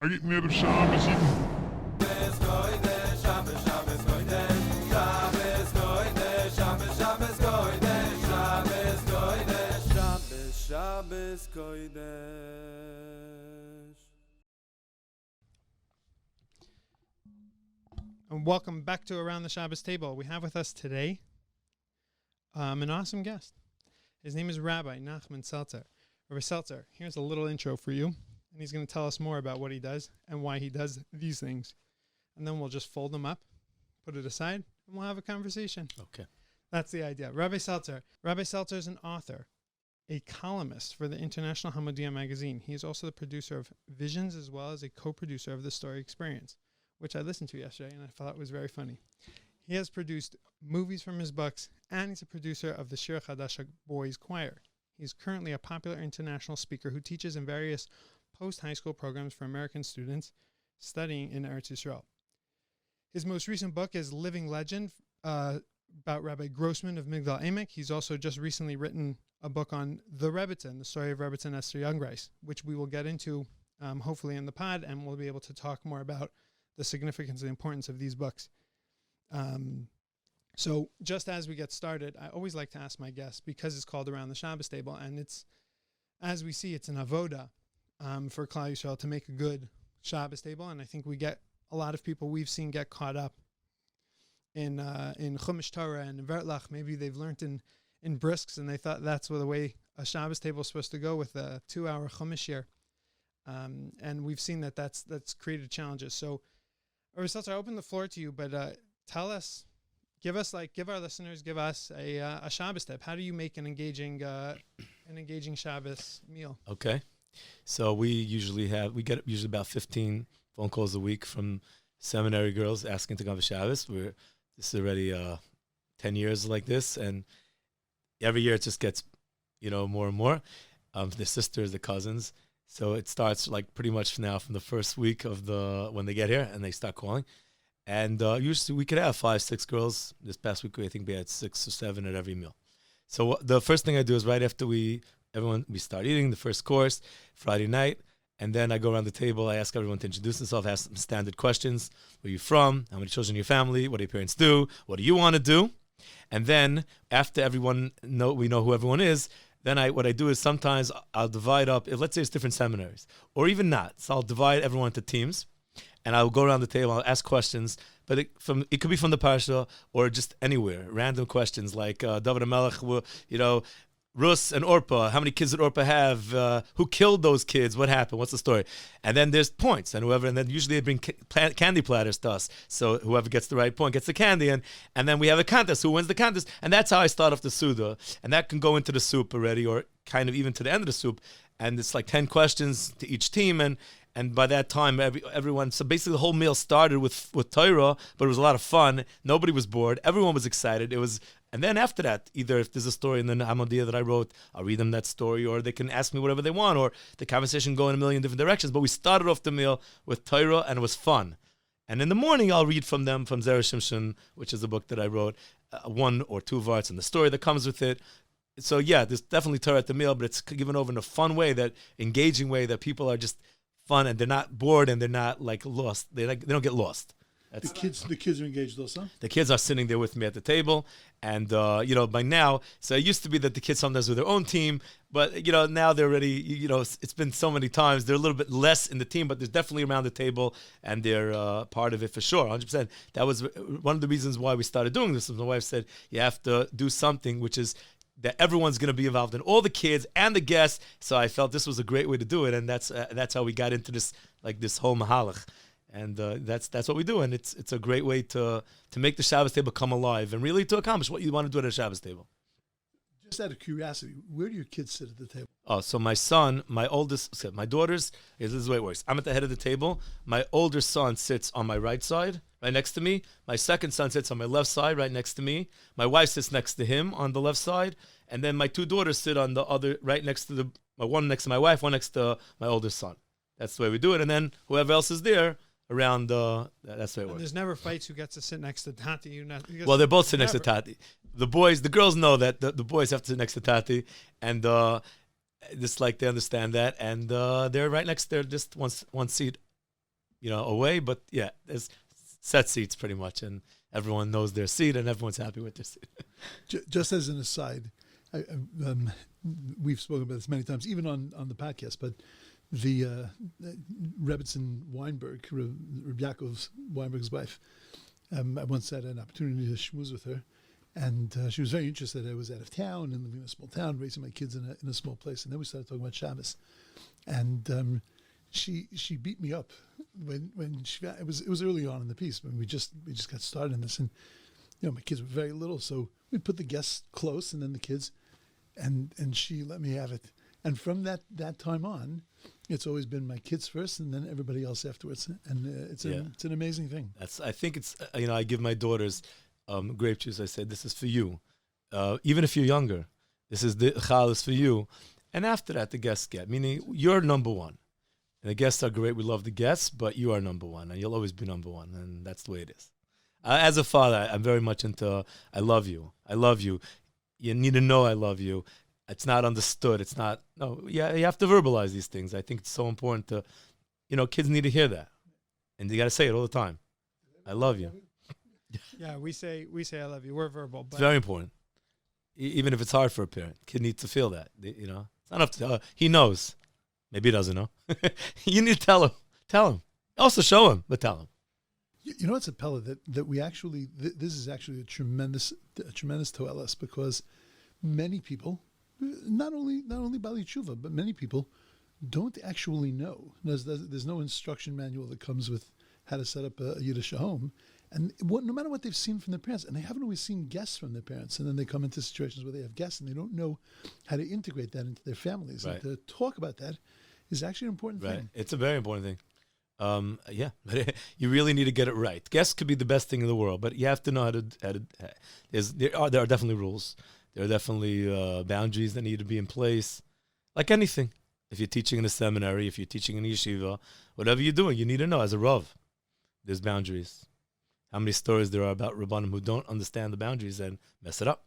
Agit mir Shabbos Yidden. Shabbos Kodesh. And welcome back to Around the Shabbos Table. We have with us today an awesome guest. His name is Rabbi Nachman Seltzer. Rabbi Seltzer, here's a little intro for you, and he's going to tell us more about what he does and why he does these things. And then we'll just fold them up, put it aside, and we'll have a conversation. Okay. That's the idea. Rabbi Seltzer. Rabbi Seltzer is an author, a columnist for the International Hamodia magazine. He is also the producer of Visions as well as a co-producer of The Story Experience, which I listened to yesterday and I thought was very funny. He has produced movies from his books, and he's a producer of the Shir Chadash Boys Choir. He's currently a popular international speaker who teaches in various post-high school programs for American students studying in Eretz Yisrael. His most recent book is Living Legend, about Rabbi Grossman of Migdal Emek. He's also just recently written a book on the Rebbetzin, the story of Rebbetzin Esther Jungreis, which we will get into hopefully in the pod, and we'll be able to talk more about the significance and importance of these books. So just as we get started, I always like to ask my guests, because it's called Around the Shabbos Table, and it's, as we see, it's an avoda for Klal Yisrael to make a good Shabbos table, and I think we get a lot of people we've seen get caught up in Chumash Torah and in Vertlach. Maybe they've learned in Brisks, and they thought that's the way a Shabbos table is supposed to go with a 2-hour Chumash year. And we've seen that's created challenges. So, Rabbi Seltzer, I open the floor to you, but tell us, give us a Shabbos tip. How do you make an engaging Shabbos meal? Okay. So we get usually about 15 phone calls a week from seminary girls asking to come to Shabbos. This is already 10 years like this, and every year it just gets, more and more. The sisters, the cousins. So it starts like pretty much now from the first week of when they get here and they start calling. And usually we could have 5-6 girls. This past week I think we had 6 or 7 at every meal. So the first thing I do is right after we start eating the first course, Friday night, and then I go around the table, I ask everyone to introduce themselves, ask some standard questions. Where are you from? How many children in your family? What do your parents do? What do you want to do? And then after we know who everyone is, then what I do is sometimes I'll divide up, let's say it's different seminaries, or even not. So I'll divide everyone into teams, and I'll go around the table, I'll ask questions, but it could be from the parsha or just anywhere, random questions like David HaMelech, Rus and Orpah, how many kids did Orpah have? Who killed those kids? What happened? What's the story? And then there's points, and then usually they bring candy platters to us. So whoever gets the right point gets the candy, and then we have a contest. Who wins the contest? And that's how I start off the Suda. And that can go into the soup already, or kind of even to the end of the soup. And it's like 10 questions to each team, and by that time, everyone, so basically the whole meal started with Torah, but it was a lot of fun. Nobody was bored. Everyone was excited. And then after that, either if there's a story in the Hamodia that I wrote, I'll read them that story, or they can ask me whatever they want, or the conversation go in a million different directions. But we started off the meal with Torah, and it was fun. And in the morning, I'll read from them, from Zera Shimshon, which is a book that I wrote, 1 or 2 varts, and the story that comes with it. So yeah, there's definitely Torah at the meal, but it's given over in a fun way, that engaging way, that people are just fun, and they're not bored, and they're not like lost. They don't get lost. The kids are engaged also? The kids are sitting there with me at the table, and by now, so it used to be that the kids sometimes were their own team, but now they're already, it's been so many times, they're a little bit less in the team, but there's definitely around the table, and they're part of it for sure, 100%. That was one of the reasons why we started doing this. My wife said, you have to do something which is that everyone's going to be involved in, all the kids and the guests. So I felt this was a great way to do it, and that's how we got into this whole mahalach. And that's what we do, and it's a great way to make the Shabbos table come alive and really to accomplish what you want to do at a Shabbos table. Just out of curiosity, where do your kids sit at the table? Oh, so my daughters, this is the way it works. I'm at the head of the table. My older son sits on my right side, right next to me. My second son sits on my left side, right next to me. My wife sits next to him on the left side, and then my 2 daughters sit on the other, right next to one next to my wife, one next to my older son. That's the way we do it, and then whoever else is there around, that's the way it works. There's never fights who gets to sit next to Tati. Well, they're both sitting next to Tati. The girls know that the boys have to sit next to Tati, and just like they understand that, and they're right next there, just one seat away. But yeah, there's set seats pretty much, and everyone knows their seat, and everyone's happy with their seat. Just as an aside, we've spoken about this many times, even on the podcast, but the Rebbetzin Weinberg, Rabbi Yaakov Weinberg's wife, I once had an opportunity to schmooze with her, and she was very interested. I was out of town and living in a small town, raising my kids in a small place, and then we started talking about Shabbos, and she beat me up when it was early on in the piece when we just got started in this, and my kids were very little, so we put the guests close and then the kids, and she let me have it. And from that time on, it's always been my kids first and then everybody else afterwards. And it's an amazing thing. I think it's, I give my daughters grape juice. I say, this is for you. Even if you're younger, the chal is for you. And after that, the guests get, meaning you're number one. And the guests are great. We love the guests, but you are number one. And you'll always be number one. And that's the way it is. As a father, I'm very much into, I love you. I love you. You need to know I love you. It's not understood. It's not, you have to verbalize these things. I think it's so important to, kids need to hear that. And you got to say it all the time. I love you. Yeah, we say I love you. We're verbal. But it's very important. Even if it's hard for a parent. Kid needs to feel that, It's not up to, he knows. Maybe he doesn't know. You need to tell him. Tell him. Also show him, but tell him. It's a Pella that we actually, this is actually a tremendous toelas, because many people, not only Bali Tshuva, but many people don't actually know. There's no instruction manual that comes with how to set up a Yiddish home. And no matter what they've seen from their parents, and they haven't always seen guests from their parents, and then they come into situations where they have guests and they don't know how to integrate that into their families. Right. And to talk about that is actually an important thing. It's a very important thing. But you really need to get it right. Guests could be the best thing in the world, but you have to know how to there are definitely rules. There are definitely boundaries that need to be in place. Like anything. If you're teaching in a seminary, if you're teaching in a yeshiva, whatever you're doing, you need to know as a Rav, there's boundaries. How many stories there are about Rabbanim who don't understand the boundaries and mess it up.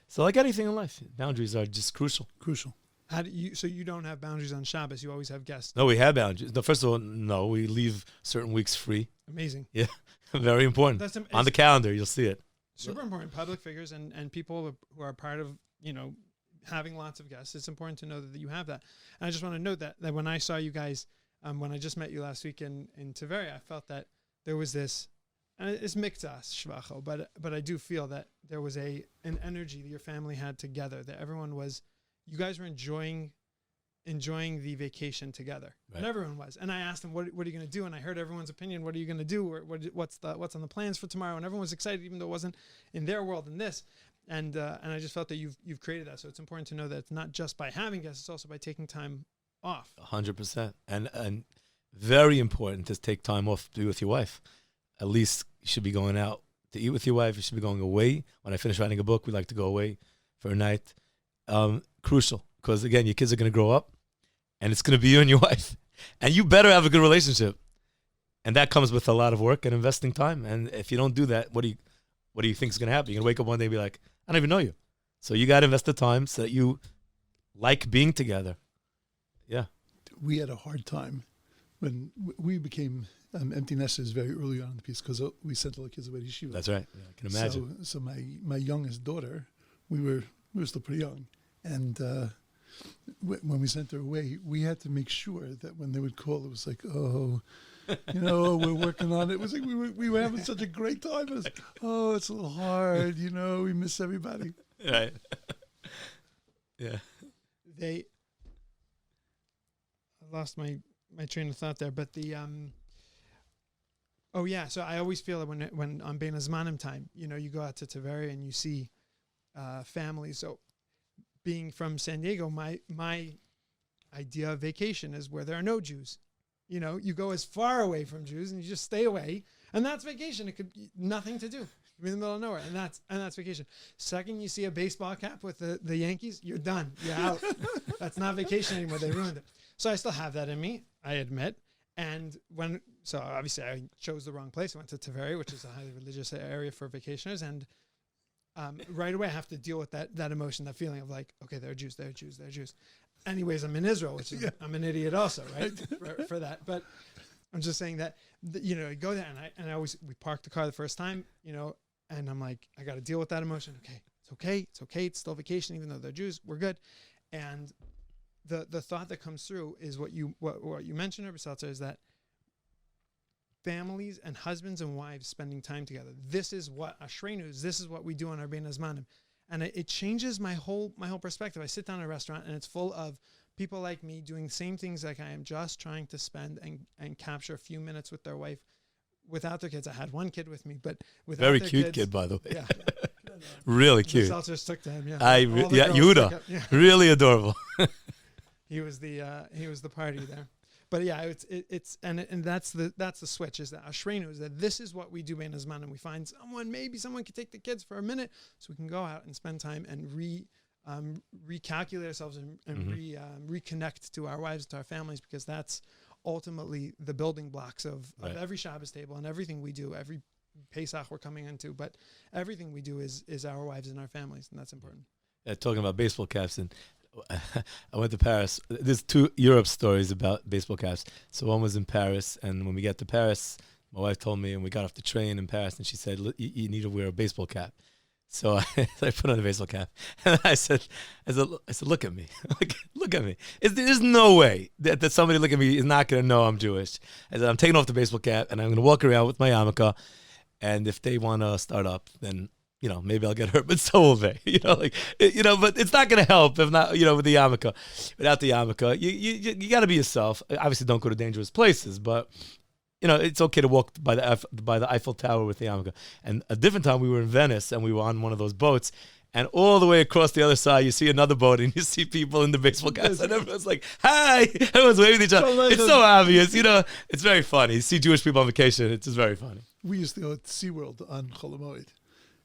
So like anything in life, boundaries are just crucial. Crucial. So you don't have boundaries on Shabbos? You always have guests? No, we have boundaries. No, first of all, no, we leave certain weeks free. Amazing. Yeah, very important. On the calendar, you'll see it. Super important. Public figures and people who are part of, having lots of guests. It's important to know that you have that. And I just want to note that when I saw you guys, when I just met you last week in Tveria, I felt that there was this, and it's miktas shvacho, but I do feel that there was an energy that your family had together, that you guys were enjoying the vacation together. Right. And everyone was. And I asked them, what are you going to do? And I heard everyone's opinion. What are you going to do? What's on the plans for tomorrow? And everyone was excited, even though it wasn't in their world in this. And I just felt that you've created that. So it's important to know that it's not just by having guests, it's also by taking time off. 100%. And very important to take time off to be with your wife. At least you should be going out to eat with your wife. You should be going away. When I finish writing a book, we like to go away for a night. Crucial. Because, again, your kids are going to grow up, and it's going to be you and your wife. And you better have a good relationship. And that comes with a lot of work and investing time. And if you don't do that, what do you think is going to happen? You're going to wake up one day and be like, I don't even know you. So you got to invest the time so that you like being together. Yeah. We had a hard time when we became empty nesters very early on in the piece, because we sent all the kids away to yeshiva. That's right. Yeah, I can imagine. So my youngest daughter, we were still pretty young. And when we sent her away, we had to make sure that when they would call, it was like, we're working on it. It was like we were having such a great time. It was, it's a little hard, we miss everybody. Right. Yeah. I lost my train of thought there, but so I always feel that when on Bein Hazmanim time, you go out to Tveria and you see families. So being from San Diego, my idea of vacation is where there are no Jews. You go as far away from Jews and you just stay away, and that's vacation. It could be nothing to do. You're in the middle of nowhere, and that's vacation. Second, you see a baseball cap with the Yankees, you're done. You're out. That's not vacation anymore. They ruined it. So I still have that in me, I admit. And so obviously I chose the wrong place. I went to Tveria, which is a highly religious area for vacationers, and right away I have to deal with that emotion, that feeling of like, okay, they're Jews. Anyways, I'm in Israel, which is, I'm an idiot also, right? for that. But I'm just saying that, I go there and I always, we park the car the first time, and I'm like, I got to deal with that emotion. It's okay. It's still vacation, even though they're Jews. We're good. And the thought that comes through is what you mentioned, Rabbi Seltzer, is that families and husbands and wives spending time together. This is what Ashreinu is. This is what we do on our Bein Hazmanim. And it changes my whole perspective. I sit down in a restaurant and it's full of people like me doing the same things like I am, just trying to spend and capture a few minutes with their wife without their kids. I had one kid with me, but without Very their cute kids, kid, by the way. Yeah. Really The cute. Seltzer stuck to him, yeah. Yehuda. Really adorable. He was the party there. But yeah, it's that's the switch, is that Ashreinu, is that this is what we do Bein Hazmanim, and we find maybe someone could take the kids for a minute so we can go out and spend time and recalculate ourselves and reconnect to our wives, to our families, because that's ultimately the building blocks of every Shabbos table and everything we do. Every Pesach we're coming into, but everything we do is our wives and our families, and that's important. Talking about baseball caps, and I went to Paris. There's 2 Europe stories about baseball caps. So one was in Paris, and when we got to Paris, my wife told me, and we got off the train in Paris, and she said, you need to wear a baseball cap. So I put on a baseball cap, and I said, look at me, look at me. There's no way that somebody look at me is not going to know I'm Jewish. I said, I'm taking off the baseball cap, and I'm going to walk around with my yarmulke, and if they want to start up, then maybe I'll get hurt, but so will they. But it's not going to help if not, with the yarmulke. Without the yarmulke, you got to be yourself. Obviously, don't go to dangerous places, but it's okay to walk by the Eiffel Tower with the yarmulke. And a different time, we were in Venice, and we were on one of those boats, and all the way across the other side, you see another boat, and you see people in the baseball caps, and everyone's like, "Hi!" Everyone's waving at each other. It's so obvious, It's very funny. You see Jewish people on vacation. It's just very funny. We used to go to SeaWorld on Chol Hamoed.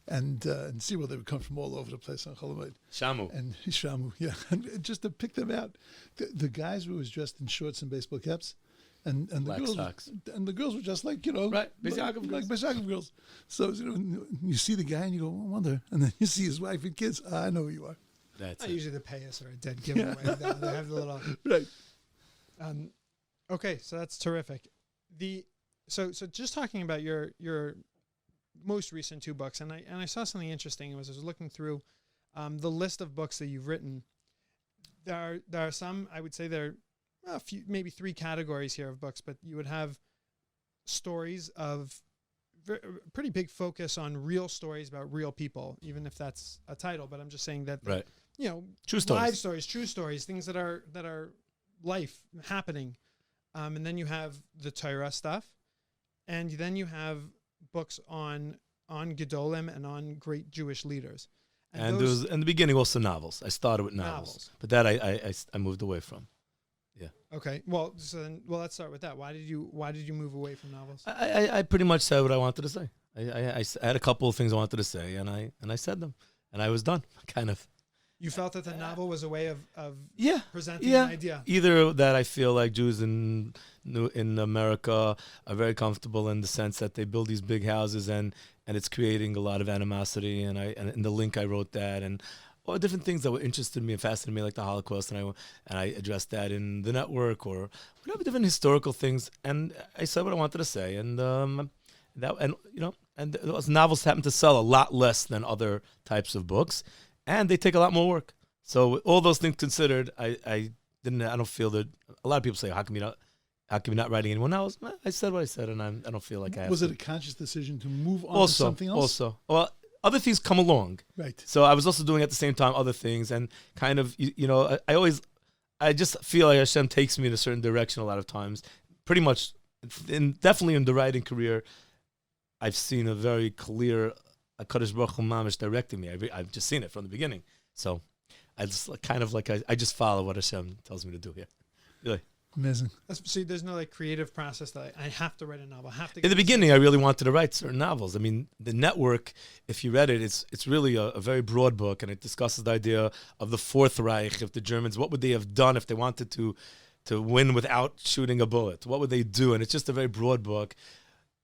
And in SeaWorld, they would come from all over the place on Chol Hamoed. Shamu. And Shamu, yeah. And just to pick them out, the guys were always dressed in shorts and baseball caps. And the Black girls socks. And the girls were just like, right, like Beis girls. So you see the guy and you go, I wonder. And then you see his wife and kids. I know who you are. That's usually the payas or a dead giveaway. They have the little right. Okay, so that's terrific. So just talking about your most recent 2 books, and I saw something interesting. I was looking through the list of books that you've written. There are some, I would say there are a few, maybe 3 categories here of books, but you would have stories of pretty big focus on real stories about real people, even if that's a title. But I'm just saying that, true stories, live stories, true stories, things that are life happening. And then you have the Torah stuff, and then you have books on Gedolim and on great Jewish leaders. And there was in the beginning also novels. I started with novels. But that I moved away from. Yeah. Okay. Well, let's start with that. Why did you move away from novels? I pretty much said what I wanted to say. I had a couple of things I wanted to say, and I said them, and I was done. Kind of. You felt that the novel was a way of presenting an idea. Either that I feel like Jews in America are very comfortable in the sense that they build these big houses and it's creating a lot of animosity, and in the link I wrote that, and all different things that were interested me and fascinated me, like the Holocaust, and I addressed that in the network or whatever, different historical things, and I said what I wanted to say, and those novels happen to sell a lot less than other types of books. And they take a lot more work. So all those things considered, I don't feel that a lot of people say, how come you're not writing anyone else? I said what I said, and I don't feel like I have Was to. it a conscious decision to move on to something else? Well, other things come along. Right. So I was also doing at the same time other things, and kind of, I just feel like Hashem takes me in a certain direction a lot of times. Pretty much, definitely in the writing career, I've seen a very clear HaKadosh Baruch Hu Mamish directing me. I've just seen it from the beginning. So I just kind of like, I just follow what Hashem tells me to do here. Really. Amazing. See, there's no creative process that I have to write a novel. I have to. In the beginning, I really wanted to write certain novels. I mean, the network, if you read it, it's really a very broad book, and it discusses the idea of the Fourth Reich. If the Germans, what would they have done if they wanted to win without shooting a bullet? What would they do? And it's just a very broad book.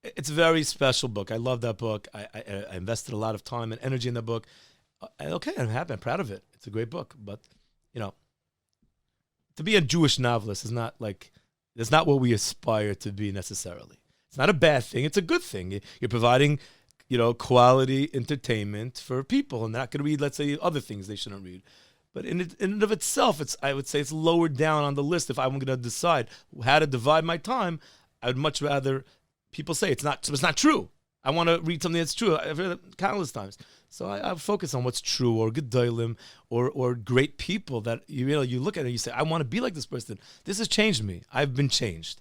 It's a very special book. I love that book. I invested a lot of time and energy in that book. Okay, I'm happy. I'm proud of it. It's a great book. But, to be a Jewish novelist is not like That's not what we aspire to be necessarily. It's not a bad thing. It's a good thing. You're providing, quality entertainment for people, and they're not going to read, let's say, other things they shouldn't read. But in and of itself, I would say it's lower down on the list. If I'm going to decide how to divide my time, I would much rather people say it's not true. I want to read something that's true. I've read it countless times. So I focus on what's true, or gedolim, or great people that you look at it and you say, I want to be like this person. This has changed me. I've been changed.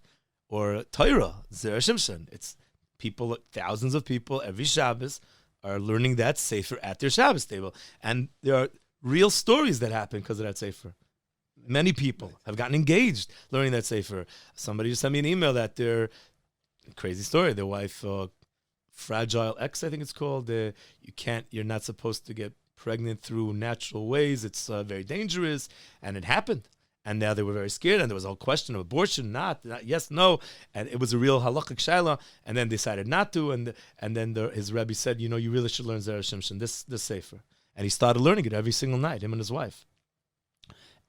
Or Torah, Zera Shimshon. It's people, thousands of people every Shabbos are learning that sefer at their Shabbos table. And there are real stories that happen because of that sefer. Many people have gotten engaged learning that sefer. Somebody just sent me an email that their crazy story, their wife, Fragile X, I think it's called. You're not supposed to get pregnant through natural ways. It's very dangerous. And it happened. And now they were very scared, and there was a whole question of abortion, not yes, no. And it was a real halachic shaila, and then decided not to. And then his Rebbe said, you really should learn Zera Shimshon, this sefer. And he started learning it every single night, him and his wife.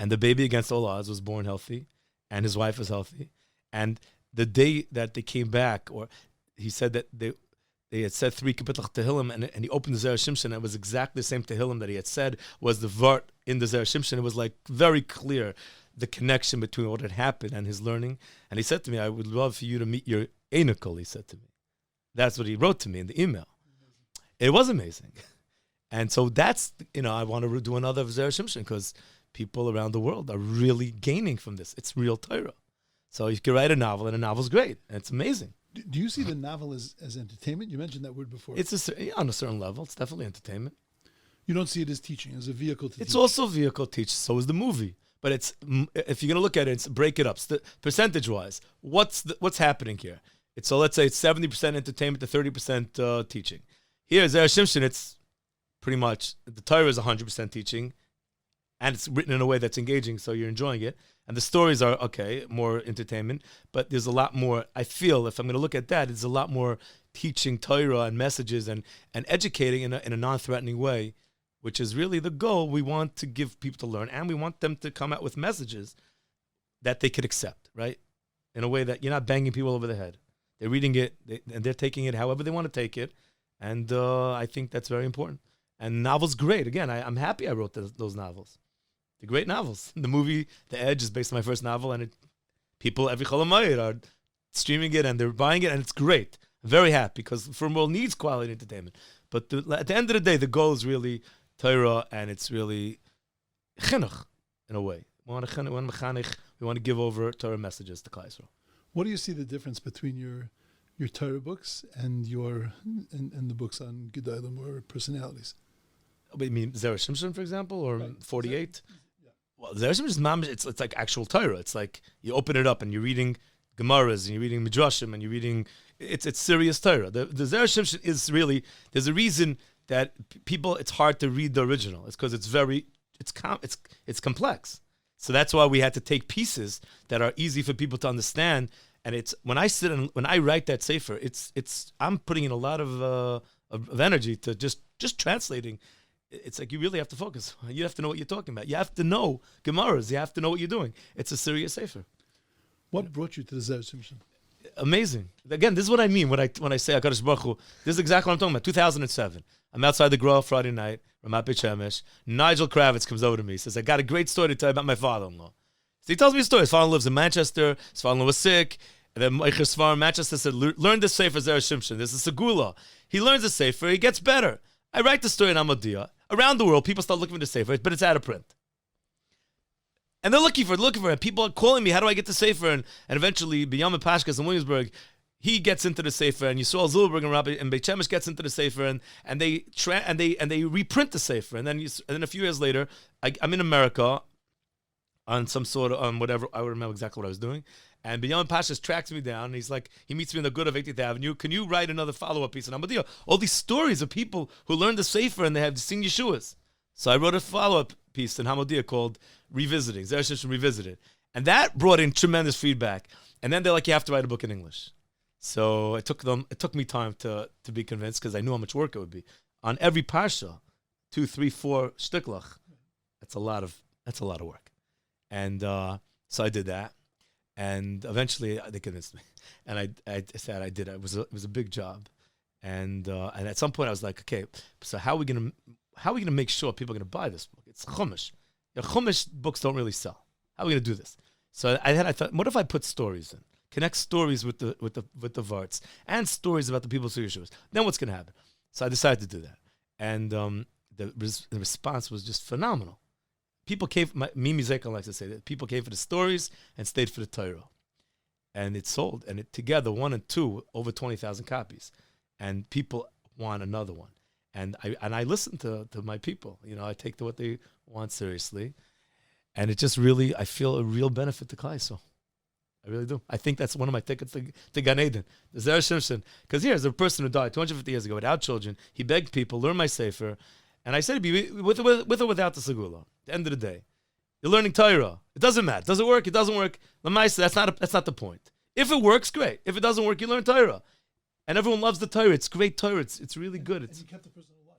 And the baby, against all odds, was born healthy, and his wife was healthy. And the day that they came back, or he said that they had said 3 Kapitlach Tehillim, and he opened the Zera Shimshon, and it was exactly the same Tehillim that he had said was the Vart in the Zera Shimshon. It was like very clear, the connection between what had happened and his learning. And he said to me, I would love for you to meet your Einikel, he said to me. That's what he wrote to me in the email. It was amazing. And so that's, I want to do another Zera Shimshon because people around the world are really gaining from this. It's real Torah. So you can write a novel, and a novel's great. And it's amazing. Do you see the novel as entertainment? You mentioned that word before. It's on a certain level. It's definitely entertainment. You don't see it as teaching, as a vehicle to teach. It's also a vehicle to teach. So is the movie. But if you're going to look at it, break it up. Percentage-wise, what's happening here? So let's say it's 70% entertainment to 30% teaching. Here, Zera Shimshon, it's pretty much, the Torah is 100% teaching, and it's written in a way that's engaging, so you're enjoying it. And the stories are, more entertainment, but there's a lot more, I feel, if I'm going to look at that, it's a lot more teaching Torah and messages and educating in a non-threatening way, which is really the goal. We want to give people to learn, and we want them to come out with messages that they could accept, right? In a way that you're not banging people over the head. They're reading it, and they're taking it however they want to take it, and I think that's very important. And novels, great. Again, I'm happy I wrote those novels. They're great novels. The movie, The Edge, is based on my first novel, and people, every Cholamayit, are streaming it, and they're buying it, and it's great. I'm very happy, because the world needs quality entertainment. But at the end of the day, the goal is really Torah, and it's really chinuch, in a way. We want to give over Torah messages to Klal Yisrael. What do you see the difference between your Torah books and and the books on Gedolim or personalities? You mean Zera Shimshon, for example, or Right. 48? Well, Zera Shimshon is mamish. It's like actual Torah. It's like you open it up and you're reading Gemaras and you're reading Midrashim and you're reading. It's serious Torah. The Zera Shimshon is really. There's a reason that people. It's hard to read the original. It's because it's complex. So that's why we had to take pieces that are easy for people to understand. And it's when I write that sefer, I'm putting in a lot of energy to just translating. It's like you really have to focus. You have to know what you're talking about. You have to know Gemaras. You have to know what you're doing. It's a serious sefer. What brought you to the Zera Shimshon? Amazing. Again, this is what I mean when I say HaKadosh Baruch Hu. This is exactly what I'm talking about. 2007. I'm outside the Grove Friday night. Ramat Beit Shemesh. Nigel Kravitz comes over to me. He says, I got a great story to tell you about my father-in-law. So he tells me a story. His father lives in Manchester. His father-in-law was sick. And then Meicher Svar in Manchester said, learn this sefer Zera Shimshon. This is Segula. He learns the sefer. He gets better. I write the story in Hamodia. Around the world, people start looking for the sefer, but it's out of print. And they're looking for it. People are calling me, how do I get the sefer? And eventually, Binyamin Pashkas in Williamsburg, he gets into the sefer, and Yisrael Zilberg and Rabbi and Beit Shemesh gets into the sefer, and they reprint the sefer. And then a few years later, I'm in America on some sort of whatever. I don't remember exactly what I was doing. And Binyamin Pashas tracks me down, and he's like, he meets me in the good of 80th Avenue. Can you write another follow-up piece on Hamodia? All these stories of people who learned the sefer and they have seen Yeshuas. So I wrote a follow-up piece in Hamodia called Revisiting, Zera Shimshon Revisited. And that brought in tremendous feedback. And then they're like, you have to write a book in English. So it took me time to be convinced because I knew how much work it would be. On every parsha, 2, 3, 4 shtiklach, that's a lot of work. And so I did that. And eventually they convinced me. And I said I did it. It was a big job. And at some point I was like, okay, so how are we gonna make sure people are gonna buy this book? It's Chumash. Chumash books don't really sell. How are we gonna do this? So I thought, what if I put stories in? Connect stories with the Varts and stories about the people of Yeshua. Then what's gonna happen? So I decided to do that. And the response was just phenomenal. People came, Mimi Zekel likes to say that people came for the stories and stayed for the Torah. And it sold. And together, 1 and 2, over 20,000 copies. And people want another one. And I listen to my people. I take what they want seriously. And it just really, I feel a real benefit to Klal Yisrael. I really do. I think that's one of my tickets to Gan Eden. The Zer Shimshon. Because here's a person who died 250 years ago without children. He begged people, learn my Sefer. And I said, be with or without the Segula. At the end of the day, you're learning Torah. It doesn't matter. Does it work? It doesn't work. That's not the point. If it works, great. If it doesn't work, you learn Torah. And everyone loves the Torah. It's great Torah. It's really good. And you kept the person alive.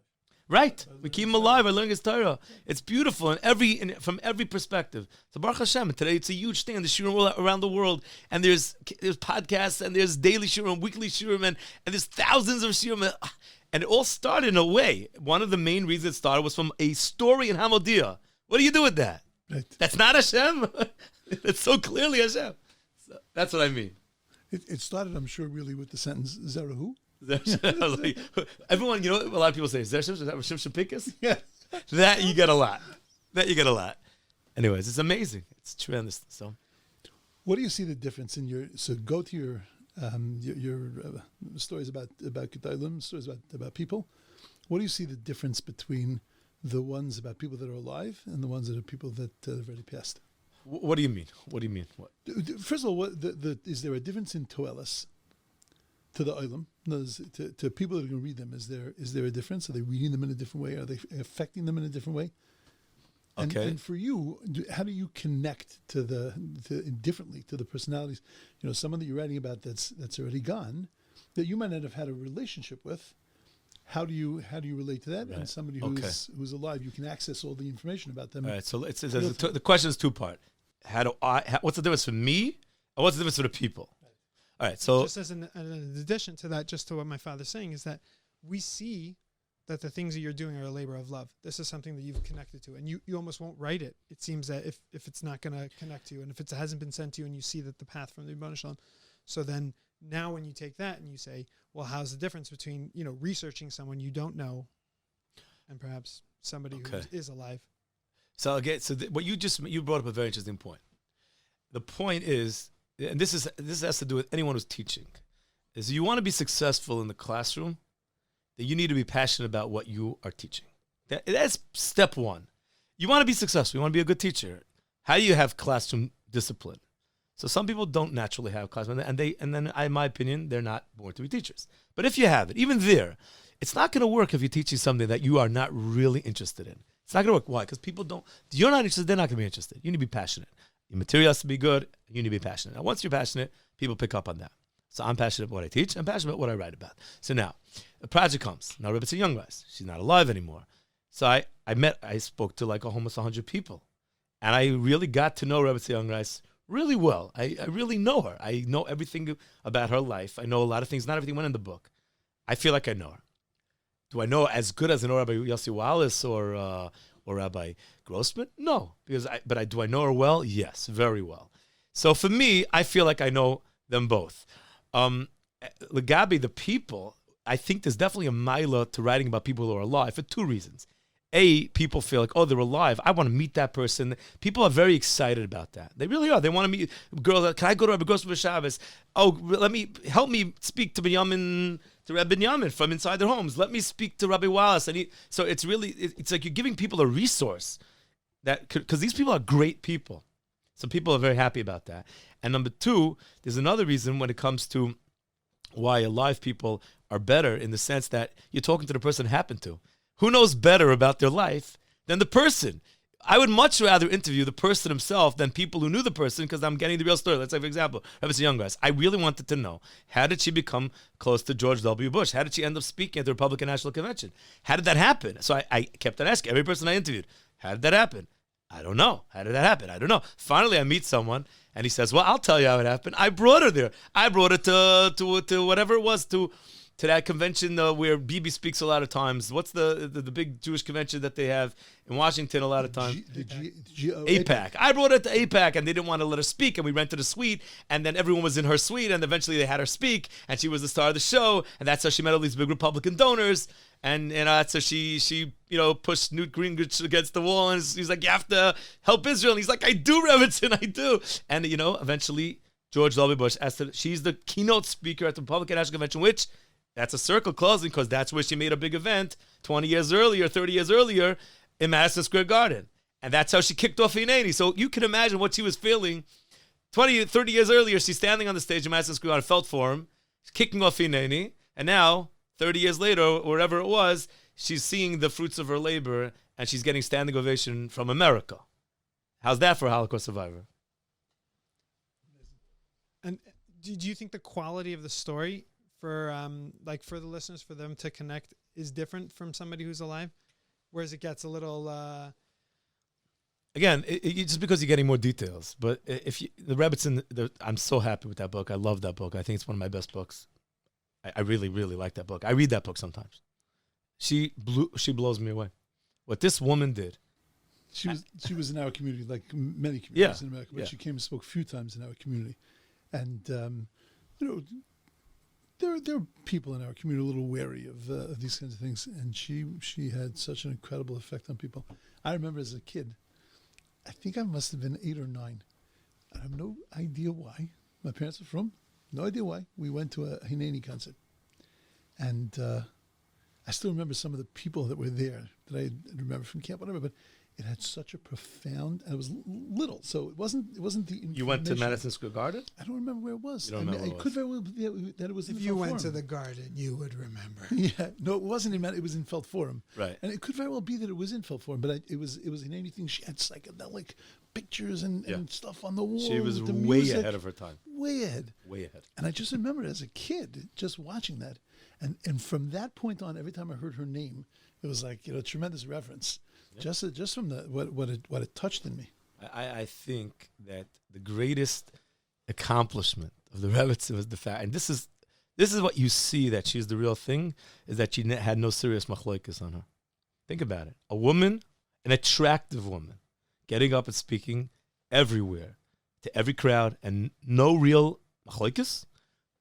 Right. We keep him alive by learning his Torah. It's beautiful from every perspective. So Baruch Hashem, today it's a huge thing in the shiurim around the world. And there's podcasts, and there's daily shiurim, weekly shiurim, and there's thousands of shiurim. And it all started in a way. One of the main reasons it started was from a story in Hamodia. What do you do with that? Right. That's not Hashem. It's so clearly Hashem. So that's what I mean. It started, I'm sure, really with the sentence Zerahu. Everyone, a lot of people say, is that Shimshon Pikus? Yeah. That you get a lot. Anyways, it's amazing. It's tremendous. So, what do you see the difference in your? So go to your stories about Gedolim, stories about people. What do you see the difference between the ones about people that are alive and the ones that are people that have already passed? What do you mean? What? First of all, is there a difference in Toelis to the Olam? To people that are going to read them, is there a difference? Are they reading them in a different way? Are they affecting them in a different way? Okay. And for you, how do you connect differently to the personalities? Someone that you're writing about that's already gone, that you might not have had a relationship with. How do you relate to that? Right. And somebody who's alive, you can access all the information about them. All right. So the question is two-part. What's the difference for me, and what's the difference for the people? All right. So just as an addition to that, just to what my father's saying, is that we see that the things that you're doing are a labor of love. This is something that you've connected to, and you almost won't write it. It seems that if it's not going to connect to you, and if it hasn't been sent to you, and you see that the path from the Rebbeinu Shalom, so then now when you take that and you say, well, how's the difference between researching someone you don't know, and perhaps somebody who is alive? So again, what you brought up a very interesting point. The point is, and this has to do with anyone who's teaching, is you want to be successful in the classroom, that you need to be passionate about what you are teaching. That's step one. You want to be successful. You want to be a good teacher. How do you have classroom discipline? So some people don't naturally have classroom, and then, in my opinion, they're not born to be teachers. But if you have it, even there, it's not going to work if you're teaching something that you are not really interested in. It's not going to work. Why? Because you're not interested, they're not going to be interested. You need to be passionate. Your material has to be good. You need to be passionate. Now, once you're passionate, people pick up on that. So I'm passionate about what I teach. I'm passionate about what I write about. So now, the project comes. Now, Rebbetzin Esther Jungreis, she's not alive anymore. So I spoke to like almost 100 people. And I really got to know Rebbetzin Esther Jungreis really well. I really know her. I know everything about her life. I know a lot of things. Not everything went in the book. I feel like I know her. Do I know as good as I know Rabbi Yossi Wallace or Rabbi Grossman? No. But do I know her well? Yes, very well. So for me, I feel like I know them both. Legabi, the people, I think there's definitely a mila to writing about people who are alive for two reasons. A, people feel like, oh, they're alive. I want to meet that person. People are very excited about that. They really are. They want to meet girls. Can I go to Rabbi Grossman for Shabbos? Oh, help me speak to Rabbi Binyamin from inside their homes. Let me speak to Rabbi Wallace. So it's like you're giving people a resource because these people are great people. So people are very happy about that. And number two, there's another reason when it comes to why alive people are better in the sense that you're talking to the person it happened to. Who knows better about their life than the person? I would much rather interview the person himself than people who knew the person because I'm getting the real story. Let's say, for example, Rebbetzin Jungreis. I really wanted to know, how did she become close to George W. Bush? How did she end up speaking at the Republican National Convention? How did that happen? So I kept on asking every person I interviewed, how did that happen? I don't know. How did that happen? I don't know. Finally, I meet someone, and he says, well, I'll tell you how it happened. I brought her there. I brought her to whatever it was, to that convention where Bibi speaks a lot of times. What's the big Jewish convention that they have in Washington a lot of times? APAC. I brought her to APAC, and they didn't want to let her speak, and we rented a suite, and then everyone was in her suite, and eventually they had her speak, and she was the star of the show, and that's how she met all these big Republican donors, and that's how she pushed Newt Gingrich against the wall, and he's like, you have to help Israel, and he's like, I do, Rebbetzin, I do, and eventually George W. Bush asked her, she's the keynote speaker at the Republican National Convention, which that's a circle closing because that's where she made a big event 20 years earlier, 30 years earlier in Madison Square Garden. And that's how she kicked off Hineni. So you can imagine what she was feeling. 20, 30 years earlier, she's standing on the stage in Madison Square Garden, Felt Forum, kicking off Hineni. And now, 30 years later, or wherever it was, she's seeing the fruits of her labor and she's getting standing ovation from America. How's that for a Holocaust survivor? And do you think the quality of the story for the listeners, for them to connect, is different from somebody who's alive? Whereas it gets a little... Again, just because you're getting more details. But the Rebbetzin, I'm so happy with that book. I love that book. I think it's one of my best books. I really, really like that book. I read that book sometimes. She blows me away. What this woman did. She was in our community, like many communities in America, but yeah. she came and spoke a few times in our community. And, there are people in our community a little wary of these kinds of things, and she had such an incredible effect on people. I remember as a kid, I think I must have been 8 or 9. I have no idea why. My parents are from, no idea why. We went to a Hineni concert, and I still remember some of the people that were there that I remember from camp, whatever. But it had such a profound, and it was little, so it wasn't the information. You went to Madison Square Garden? I don't remember where it was. You don't remember where it could very well be that it was in If the you Felt went to Forum. the garden, you would remember. Yeah, no, it wasn't in it was in Felt Forum. Right. And it could very well be that it was in Felt Forum, but it was in anything. She had psychedelic pictures and stuff on the wall. She was with the way music. ahead of her time. Way ahead. Way ahead. And I just remember as a kid just watching that. And from that point on, every time I heard her name, it was like, tremendous reference. Yeah. Just from what it touched in me. I think that the greatest accomplishment of the Rebbetzin was the fact, and this is what you see that she's the real thing, is that she had no serious machloikas on her. Think about it. A woman, an attractive woman, getting up and speaking everywhere, to every crowd, and no real machloikas.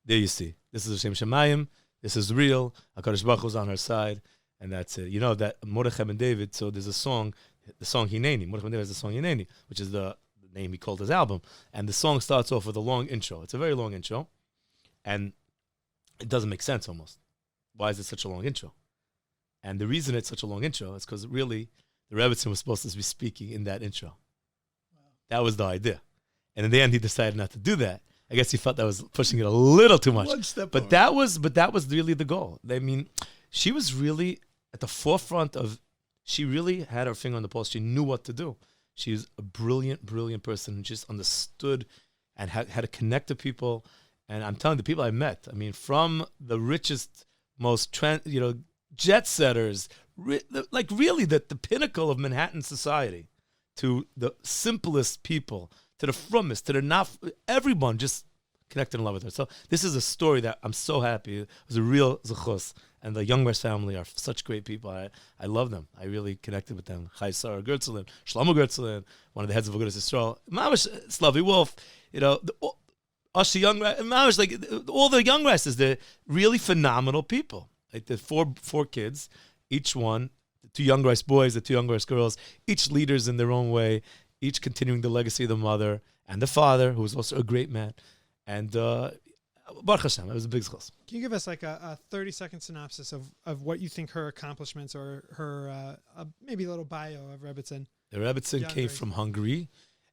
There you see. This is Hashem Shemayim. This is real. HaKadosh Baruch Hu is on her side. And that's it. You know that Mordechai ben David, so there's a song, the song Hineni. Mordechai ben David has the song Hineni, which is the name he called his album. And the song starts off with a long intro. It's a very long intro. And it doesn't make sense almost. Why is it such a long intro? And the reason it's such a long intro is because really the Rebbetzin was supposed to be speaking in that intro. Wow. That was the idea. And in the end, he decided not to do that. I guess he felt that was pushing it a little too much. But that was really the goal. I mean, she was really at the forefront of, she really had her finger on the pulse. She knew what to do. She was a brilliant, brilliant person who just understood and had to connect to people. And I'm telling you, the people I met, I mean, from the richest, most, jet setters, like really the pinnacle of Manhattan society, to the simplest people, to the frommest, to the not, everyone just connected in love with her. So this is a story that I'm so happy. It was a real zechus. And the Jungreis family are such great people. I love them. I really connected with them. Chai Sarah Gertzlin, Shlomo Gertzlin, one of the heads of Agudas Yisrael, Mamash Slavy Wolf, Ashi Jungreis, Mamash, like all the Jungreises, they're really phenomenal people. Like the four kids, each one, the 2 Jungreis boys, the 2 Jungreis girls, each leaders in their own way, each continuing the legacy of the mother and the father, who was also a great man. And Baruch Hashem, it was a big zchus. Can you give us like a 30-second synopsis of what you think her accomplishments or her maybe a little bio of Rebbetzin? The Rebbetzin came from Hungary,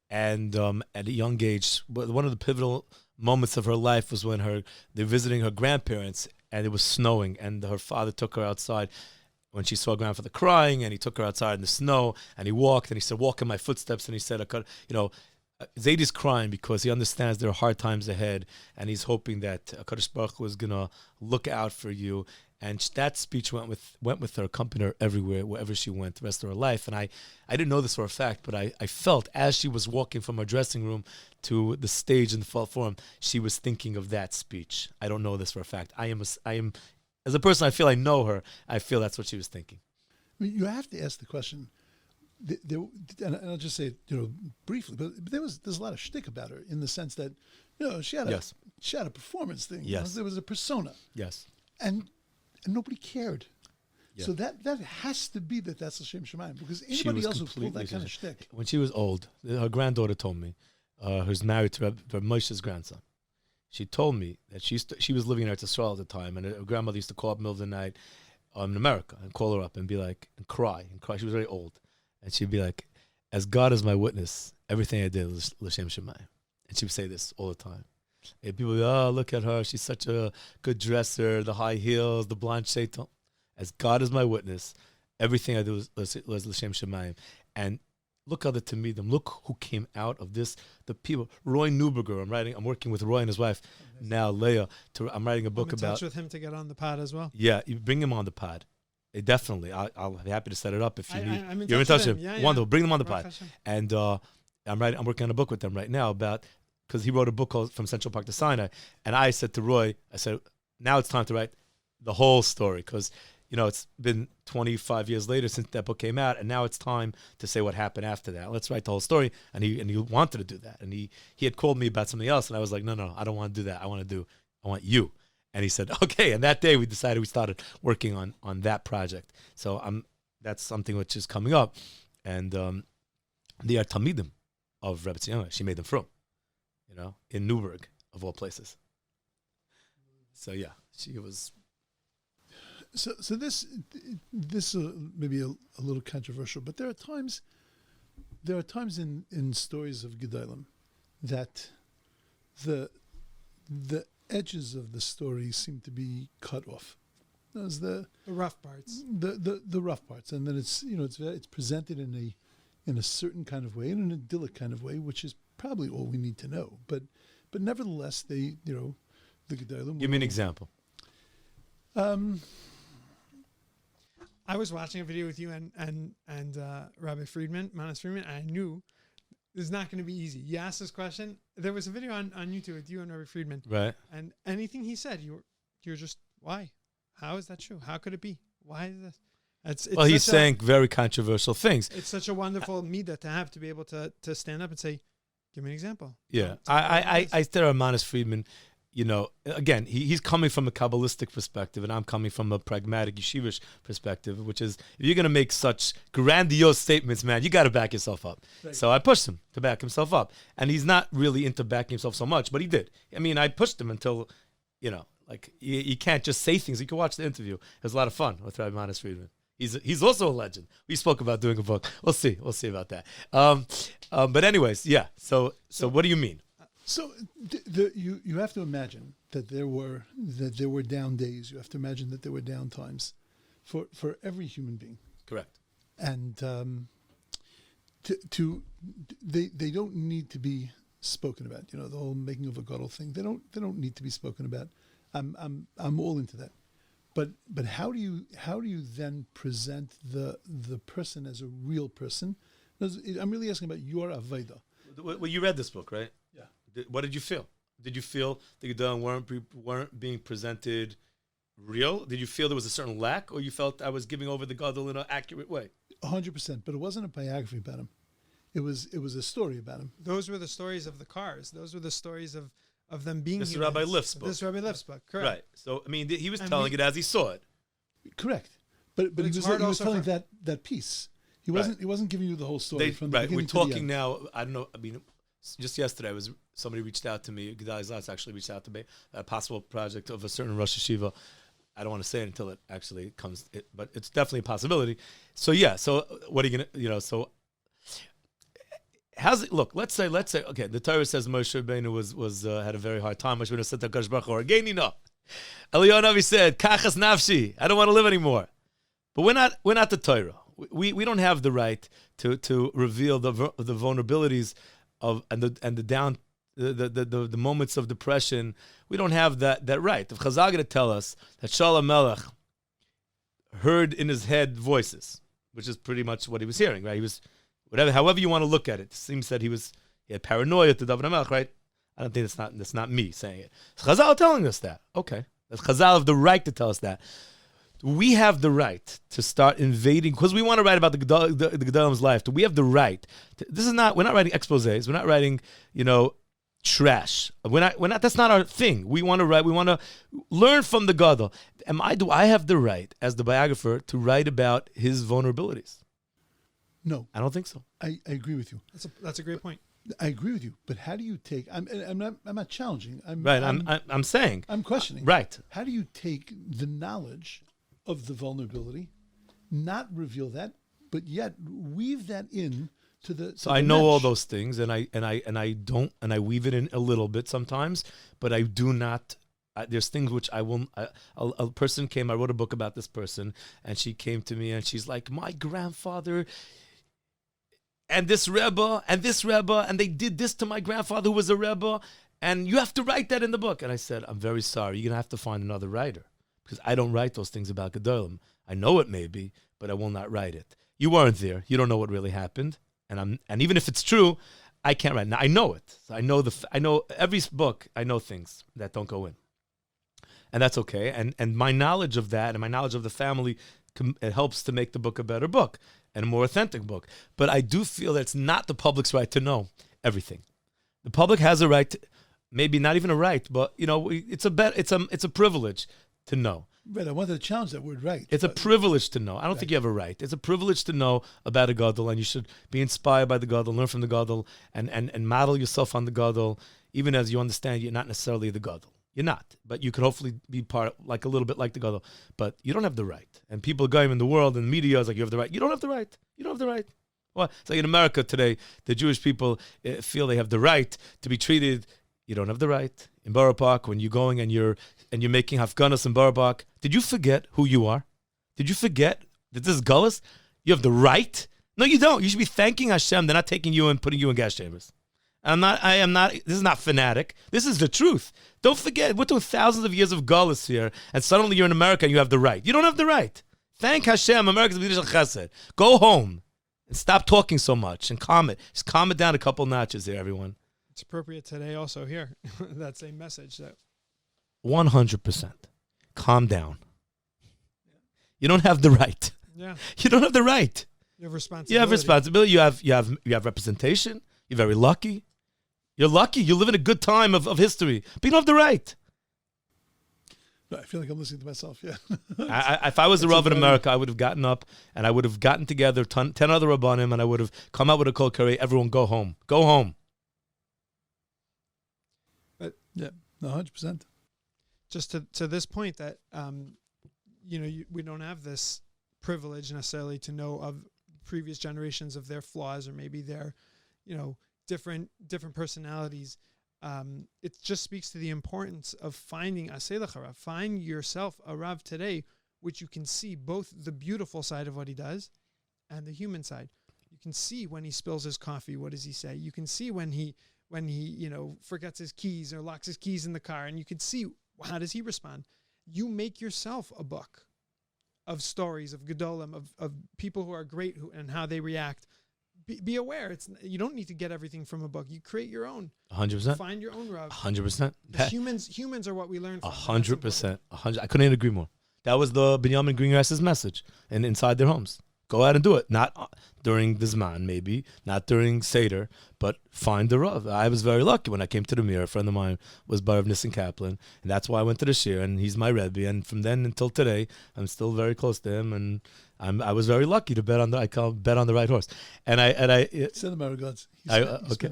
and at a young age, one of the pivotal moments of her life was when they're visiting her grandparents, and it was snowing, and her father took her outside when she saw grandfather crying, and he took her outside in the snow, and he walked, and he said, "Walk in my footsteps," and he said, Zayd is crying because he understands there are hard times ahead, and he's hoping that HaKadosh Baruch Hu is gonna look out for you. And that speech went with her, accompanied her everywhere, wherever she went, the rest of her life. And I didn't know this for a fact, but I felt as she was walking from her dressing room to the stage in the fall forum, she was thinking of that speech. I don't know this for a fact. I am as a person, I feel I know her. I feel that's what she was thinking. I mean, you have to ask the question. And I'll just say, briefly, but there's a lot of shtick about her in the sense that, she had a performance thing. Yes. There was a persona. Yes. And nobody cared. Yeah. So that has to be that's L'Shem Shemayim, because anybody else would pull that kind of shtick. When she was old, her granddaughter told me, who's married to Moshe's grandson. She told me that she was living in Artscroll at the time, and her grandmother used to call up in the middle of the night in America and call her up and be like, and cry. She was very old. And she'd be like, as God is my witness, everything I did was L'Shem Shemayim. And she would say this all the time. And people would be, oh, look at her. She's such a good dresser, the high heels, the blonde shade. As God is my witness, everything I did was L'Shem Shemayim. And look how the Talmidim, look who came out of this. The people, Roy Neuberger, I'm working with Roy and his wife, now Leah. I'm writing a book about. I'm in touch with him to get on the pod as well. Yeah, you bring him on the pod. Definitely. I'll be happy to set it up if you need. You're in touch with him. Yeah. Wonderful. Bring them on the pod. And I'm working on a book with them right now because he wrote a book called From Central Park to Sinai. And I said to Roy, now it's time to write the whole story because, it's been 25 years later since that book came out. And now it's time to say what happened after that. Let's write the whole story. And he wanted to do that. And he had called me about something else. And I was like, no, I don't want to do that. I want you. And he said, okay. And that day we started working on that project. So that's something which is coming up. And they are Talmidim of Rebbetzin Esther. She made them from, in Newburgh, of all places. So yeah, she was. So this may be a little controversial, but there are times in stories of Gedolim that the edges of the story seem to be cut off. There's the rough parts. The rough parts, and then it's presented in a certain kind of way, in an idyllic kind of way, which is probably all we need to know. But nevertheless, the Gedolim. Give me an example. I was watching a video with you and Rabbi Manas Friedman, and I knew this is not going to be easy. You asked this question. There was a video on YouTube with you and Rabbi Friedman. Right. And anything he said, you're just, why? How is that true? How could it be? Why is this? It's he's saying very controversial things. It's such a wonderful midah to have to be able to stand up and say, give me an example. Yeah. I there are Manas Friedman, again, he's coming from a Kabbalistic perspective, and I'm coming from a pragmatic yeshivish perspective, which is, if you're going to make such grandiose statements, man, you got to back yourself up. Right. So I pushed him to back himself up. And he's not really into backing himself so much, but he did. I mean, I pushed him until, you can't just say things. You can watch the interview. It was a lot of fun with Rabbi Manas Friedman. He's also a legend. We spoke about doing a book. We'll see about that. But anyways, yeah. So what do you mean? So you have to imagine that there were down days. You have to imagine that there were down times for every human being. Correct. And they don't need to be spoken about. The whole making of a gadol thing. They don't need to be spoken about. I'm all into that. But how do you then present the person as a real person? I'm really asking about your avodah. Well, you read this book, right? Yeah. What did you feel? Did you feel the Gedolim weren't being presented real? Did you feel there was a certain lack, or you felt I was giving over the Gadol in an accurate way? 100%. But it wasn't a biography about him. It was a story about him. Those were the stories of the cars. Those were the stories of them being. This is Rabbi Liff's book. This is Rabbi Liff's book, correct? Right. So I mean, he was telling it as he saw it. Correct. But he was telling that piece. He wasn't giving you the whole story from the beginning We're to the end. talking now. I don't know. I mean, just yesterday, somebody reached out to me. Gedali Zlatz actually reached out to me. A possible project of a certain Rosh Hashiva. I don't want to say it until it actually comes. But it's definitely a possibility. So yeah. So what are you gonna? So how's it look? Let's say. Okay, the Torah says Moshe Rabbeinu was had a very hard time. Moshe Rabbeinu said to HaKadosh Baruch Hu, "Again, no." Eliyahu Navi said, "Kachas nafshi." I don't want to live anymore. But we're not the Torah. We don't have the right to reveal the vulnerabilities and the down the moments of depression, we don't have that right. If Chazal going to tell us that Shalom Melech heard in his head voices, which is pretty much what he was hearing, right? He was however you want to look at it. It seems that he had paranoia to David HaMelech, right? I don't think that's not me saying it. It's Chazal telling us that. Okay, that's Chazal have the right to tell us that. We have the right to start invading because we want to write about the Gedolim's life. We have the right. We're not writing exposés. We're not writing, trash. We're not. That's not our thing. We want to write. We want to learn from the Gadol. Do I have the right as the biographer to write about his vulnerabilities? No, I don't think so. I agree with you. That's a great point. I agree with you. But how do you take? I'm not challenging. I'm saying. I'm questioning. Right. How do you take the knowledge of the vulnerability, not reveal that, but yet weave that in to the? So I know all those things, and I weave it in a little bit sometimes, but I do not. There's things which I will. A person came. I wrote a book about this person, and she came to me, and she's like, "My grandfather." And this Rebbe, and they did this to my grandfather who was a Rebbe, and you have to write that in the book. And I said, I'm very sorry, you're going to have to find another writer, because I don't write those things about Gedolim. I know it may be, but I will not write it. You weren't there. You don't know what really happened. And even if it's true, I can't write. Now, I know it. So I know every book, I know things that don't go in. And that's okay. And my knowledge of that and my knowledge of the family, it helps to make the book a better book and a more authentic book. But I do feel that it's not the public's right to know everything. The public has a right to, maybe not even a right, but it's a privilege to know. Right, I wanted to challenge that word, right. It's a privilege to know. I don't think you have a right. It's a privilege to know about a Gadol, and you should be inspired by the Gadol, learn from the Gadol, and model yourself on the Gadol, even as you understand you're not necessarily the Gadol. You're not, but you could hopefully be part, like a little bit like the Gadol. But you don't have the right. And people going in the world and the media is like, you have the right. You don't have the right. You don't have the right. Well, it's like in America today, the Jewish people feel they have the right to be treated. You don't have the right. In Borough Park, when you're going and you're making Hafganas in Borough Park, did you forget who you are? Did you forget that this is Gullus? You have the right? No, you don't. You should be thanking Hashem. They're not taking you and putting you in gas chambers. I am not, this is not fanatic. This is the truth. Don't forget, we're doing thousands of years of Gullus here, and suddenly you're in America and you have the right. You don't have the right. Thank Hashem, America's B'dish Chesed. Go home and stop talking so much and calm it. Just calm it down a couple notches there, everyone. It's appropriate today also here. That same message. 100%. Calm down. You don't have the right. Yeah. You don't have the right. You have responsibility. You have responsibility. You have representation. You're very lucky. You're lucky. You live in a good time of history, but you don't have the right. No, I feel like I'm listening to myself, yeah. If I was the Rav in America, I would have gotten up and I would have gotten together 10 other Rabbanim and I would have come out with a kol karei. Everyone go home. Go home. But, yeah, 100%. Just to this point that, we don't have this privilege necessarily to know of previous generations of their flaws or maybe their, different personalities. It just speaks to the importance of finding Aselach Rav. Find yourself a Rav today, which you can see both the beautiful side of what he does and the human side. You can see when he spills his coffee, what does he say? You can see when he forgets his keys or locks his keys in the car, and you can see how does he respond. You make yourself a book of stories of Gedolim, of people who are great and how they react. Be aware. You don't need to get everything from a book. You create your own. 100%. Find your own Rav. 100%. Humans are what we learn from. 100%. 100. I couldn't agree more. That was the Binyamin Greengrass's message, and inside their homes. Go out and do it. Not during the Zman, maybe. Not during Seder, but find the Rav. I was very lucky when I came to the Mir. A friend of mine was Barav Nissen Kaplan, and that's why I went to the Shir, and he's my Rebbe. And from then until today, I'm still very close to him, and I was very lucky to bet on the right horse. And I send him our regards. Okay.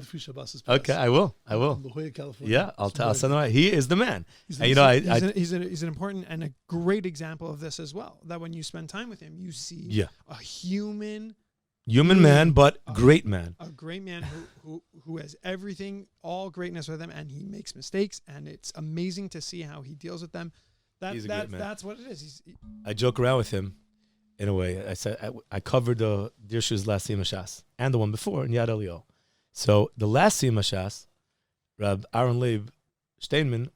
Okay, I will. In La Jolla, California. Yeah, I'll send him right. He is the man. He's an important and a great example of this as well. That when you spend time with him, you see a human man, but great man. A great man who has everything, all greatness with him, and he makes mistakes, and it's amazing to see how he deals with them. He's a great man. That's what it is. I joke around with him. In a way, I said I covered the Dirsh's last Yom Shas and the one before in Yad Elio, So the last Siyum Hashas, Rab Aaron Leib Steinman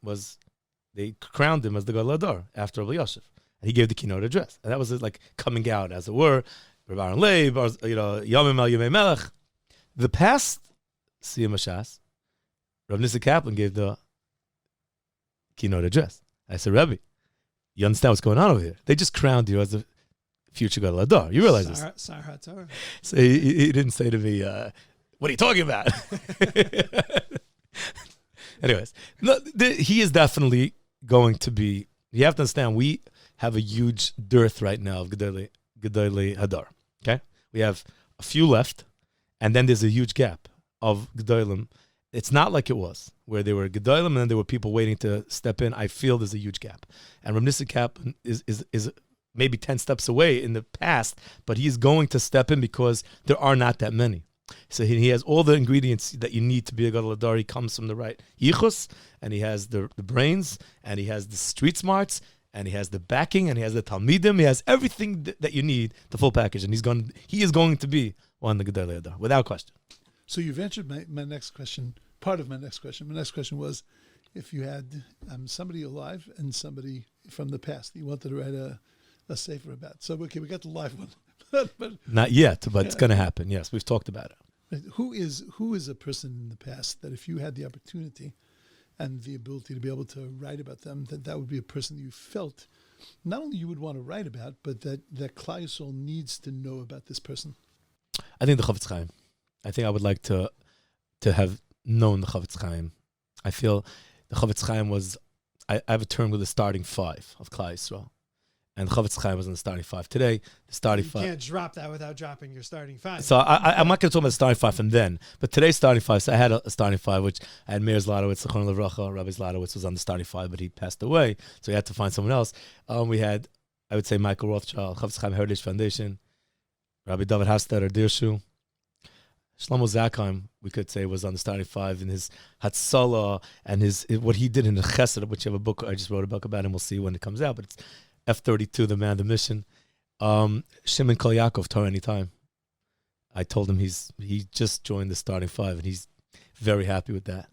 they crowned him as the Gadol Hador after Rabbi Yosef. And he gave the keynote address. And that was like coming out, as it were, Rab Aaron Leib, or, Yomim al Yomei Melech. The past Siyum Hashas, Rav Nissa Kaplan gave the keynote address. I said, Rebbe, you understand what's going on over here? They just crowned you as the future Gadol Hador. You realize this? So he didn't say to me, what are you talking about? Anyways, he is definitely going to be, you have to understand, we have a huge dearth right now of Gedolei Hador. Okay? We have a few left, and then there's a huge gap of Gedolim. It's not like it was, where there were Gedolim and then there were people waiting to step in. I feel there's a huge gap. And Rav Nissa Kaplan is maybe 10 steps away in the past, but he's going to step in because there are not that many. So he has all the ingredients that you need to be a Gadol Hador. He comes from the right yichus, and he has the brains, and he has the street smarts, and he has the backing, and he has the talmidim. He has everything that you need, the full package, and he is going to be one of the Gadol Hador, without question. So you've answered my next question, part of my next question. My next question was, if you had somebody alive and somebody from the past that you wanted to write a sefer about. So, okay, we got the live one. but Not yet, but it's going to happen. Yes, we've talked about it. Who is a person in the past that if you had the opportunity and the ability to be able to write about them, that would be a person that you felt not only you would want to write about, but that Klal Yisrael needs to know about this person? I think the Chavetz Chaim. I think I would like to have known the Chavetz Chaim. I feel the Chavetz Chaim was, I have a term with the starting five of Klal Yisrael. And Chavetz Chaim was in the starting five. Today, the starting five. You can't drop that without dropping your starting five. So I'm not going to talk about the starting five from then. But today's starting five, so I had a starting five, which I had Meir Zlotowitz, Zichron Livracha, Rabbi Zlotowitz was on the starting five, but he passed away. So we had to find someone else. We had, I would say, Michael Rothschild, Chavetz Chaim Heritage Foundation, Rabbi David Hafstadter, Dirshu. Shlomo Zakheim, we could say, was on the starting five in his Hatzalah and what he did in the Chesed, which you have a book, I just wrote a book about, and we'll see when it comes out, but it's F-32, the man, the mission. Shimon Kol Yaakov, Torah Anytime. I told him he just joined the starting five, and he's very happy with that.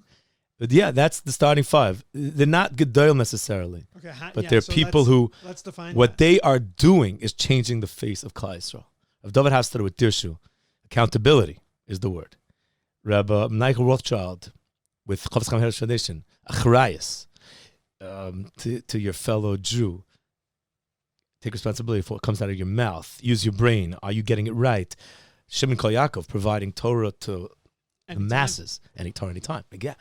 But yeah, that's the starting five. They're not Gedolim necessarily, but they're people who, let's define what they are doing is changing the face of Klal Yisrael. Of David Hafstadter with Dirshu, accountability is the word. Rabbi Michael Rothschild with Chavetz Chaim Heritage Foundation, Achrayus, to your fellow Jew. Take responsibility for what comes out of your mouth. Use your brain. Are you getting it right? Shimon Kol Yaakov providing Torah to the masses. Torah anytime. Yeah.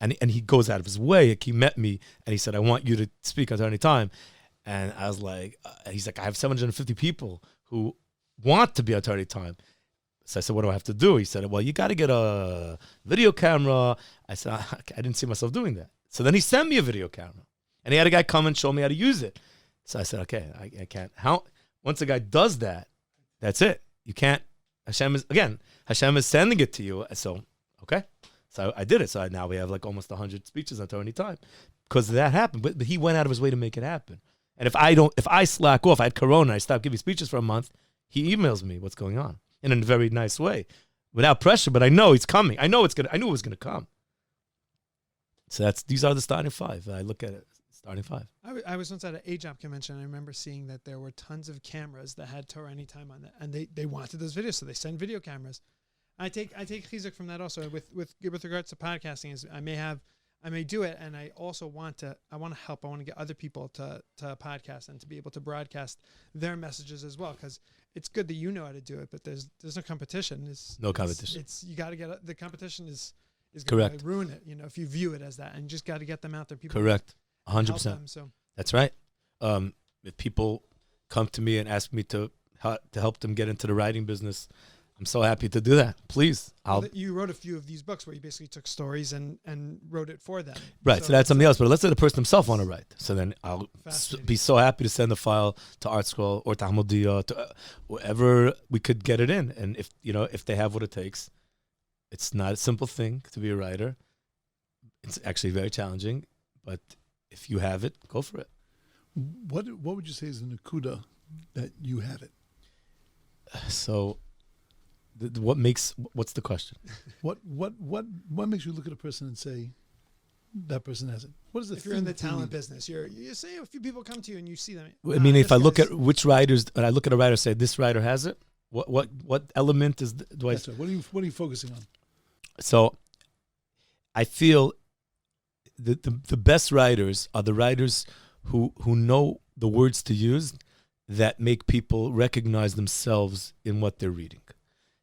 And he goes out of his way. He met me and he said, I want you to speak on Torah Anytime. And I was like, he's like, I have 750 people who want to be on Torah Anytime. So I said, what do I have to do? He said, well, you got to get a video camera. I said, I didn't see myself doing that. So then he sent me a video camera. And he had a guy come and show me how to use it. So I said, okay, I can't. Once a guy does that, that's it. You can't. Hashem is sending it to you. So, okay. So I did it. So now we have like almost 100 speeches on Torah Anytime because that happened. But he went out of his way to make it happen. And if I slack off, I had Corona, I stopped giving speeches for a month, he emails me what's going on in a very nice way, without pressure. But I know he's coming. I knew it was gonna come. So these are the starting five. I look at it. Starting five. I was once at an AJOP convention. I remember seeing that there were tons of cameras that had Torah Anytime on it, and they wanted those videos, so they send video cameras. I take chizuk from that also with regards to podcasting. Is I may do it, and I also want to help. I want to get other people to podcast and to be able to broadcast their messages as well, because it's good that you know how to do it, but there's no competition. No competition. It's you got to get the competition is going to ruin it. If you view it as that, and you just got to get them out there. People correct. 100%. So that's right. If people come to me and ask me to help them get into the writing business, I'm so happy to do that. Please. You wrote a few of these books where you basically took stories and wrote it for them. Right. So that's something else. But let's say the person himself want to write. So then I'll be so happy to send the file to Artscroll or to Hamodia, to wherever we could get it in. And if they have what it takes, it's not a simple thing to be a writer. It's actually very challenging, but if you have it, go for it. What would you say is the nakuda that you have it? So What's the question? What makes you look at a person and say that person has it? What is the If you're in the thing talent business, you say a few people come to you and you see them. I mean, if this I look guy's- at which writers, and I look at a writer and say, this writer has it, what element do I... That's right. What are you focusing on? So I feel the best writers are the writers who know the words to use that make people recognize themselves in what they're reading.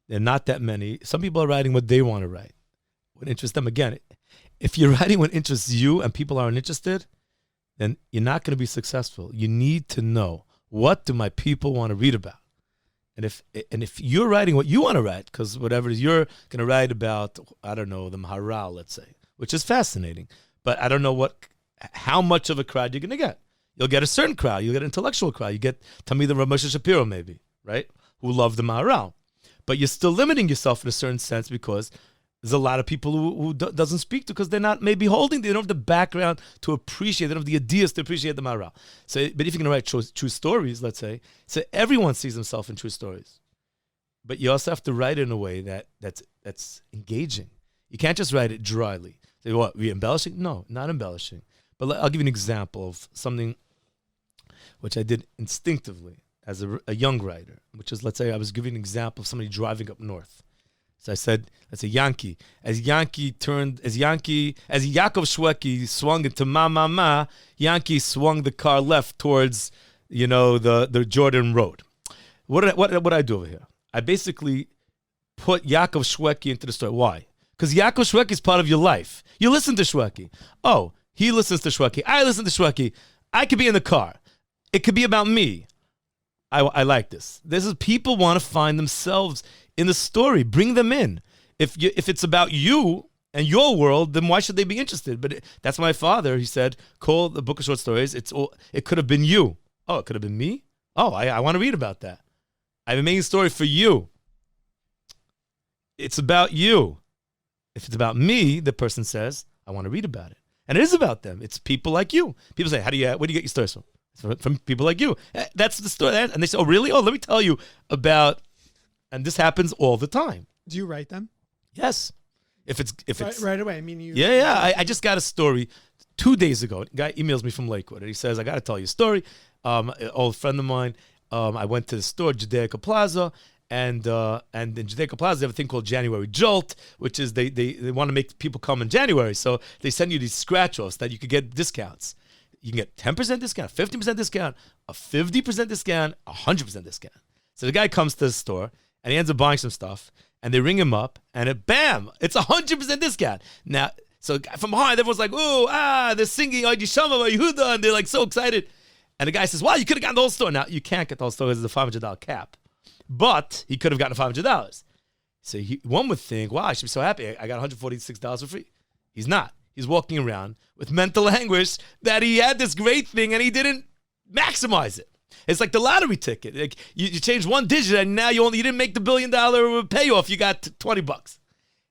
There are not that many. Some people are writing what they want to write, what interests them. Again, if you're writing what interests you and people aren't interested, then you're not going to be successful. You need to know, what do my people want to read about? And if you're writing what you want to write, because whatever it is you're going to write about, I don't know, the Maharal, let's say, which is fascinating, but I don't know how much of a crowd you're going to get. You'll get a certain crowd. You'll get an intellectual crowd. You get Talmidei Rav Moshe Shapiro, maybe, right, who love the Maharal. But you're still limiting yourself in a certain sense because there's a lot of people who doesn't speak to, because they're not maybe holding, they don't have the background to appreciate, they don't have the ideas to appreciate the Maharal. So, but if you're going to write true stories, let's say, so everyone sees himself in true stories. But you also have to write it in a way that's engaging. You can't just write it dryly. Say, what, are we embellishing? No, not embellishing. But I'll give you an example of something which I did instinctively as a young writer, which is, let's say I was giving an example of somebody driving up north. So I said, let's say Yankee. As Yaakov Shweki swung into Ma, Yankee swung the car left towards, the Jordan Road. What did I do over here? I basically put Yaakov Shweki into the story. Why? Because Yaakov Shweki is part of your life. You listen to Shweki. Oh, he listens to Shweki. I listen to Shweki. I could be in the car. It could be about me. I like this. This is, people want to find themselves in the story. Bring them in. If it's about you and your world, then why should they be interested? But that's my father. He said, call the book of short stories. It could have been you. Oh, it could have been me? Oh, I want to read about that. I have a main story for you. It's about you. If it's about me, the person says, I want to read about it. And it is about them. It's people like you. People say, where do you get your stories from? From people like you. That's the story. And they say, oh, really? Oh, let me tell you about, and this happens all the time. Do you write them? Yes. If it's right away. I mean, you. Yeah. I just got a story 2 days ago. A guy emails me from Lakewood, and he says, I got to tell you a story. An old friend of mine, I went to the store, Judaica Plaza, and in Judaica Plaza, they have a thing called January Jolt, which is they want to make people come in January. So they send you these scratch-offs that you could get discounts. You can get 10% discount, 15% discount, a 50% discount, 100% discount. So the guy comes to the store, and he ends up buying some stuff, and they ring him up, and bam, it's 100% discount. Now, so from behind, everyone's like, they're singing Yishama Yehuda, and they're like so excited. And the guy says, wow, you could have gotten the whole store. Now, you can't get the whole store because it's a $500 cap. But he could have gotten $500. So one would think, wow, I should be so happy. I got $146 for free. He's not. He's walking around with mental anguish that he had this great thing and he didn't maximize it. It's like the lottery ticket. Like you changed one digit and now you didn't make the $1 billion payoff. You got $20.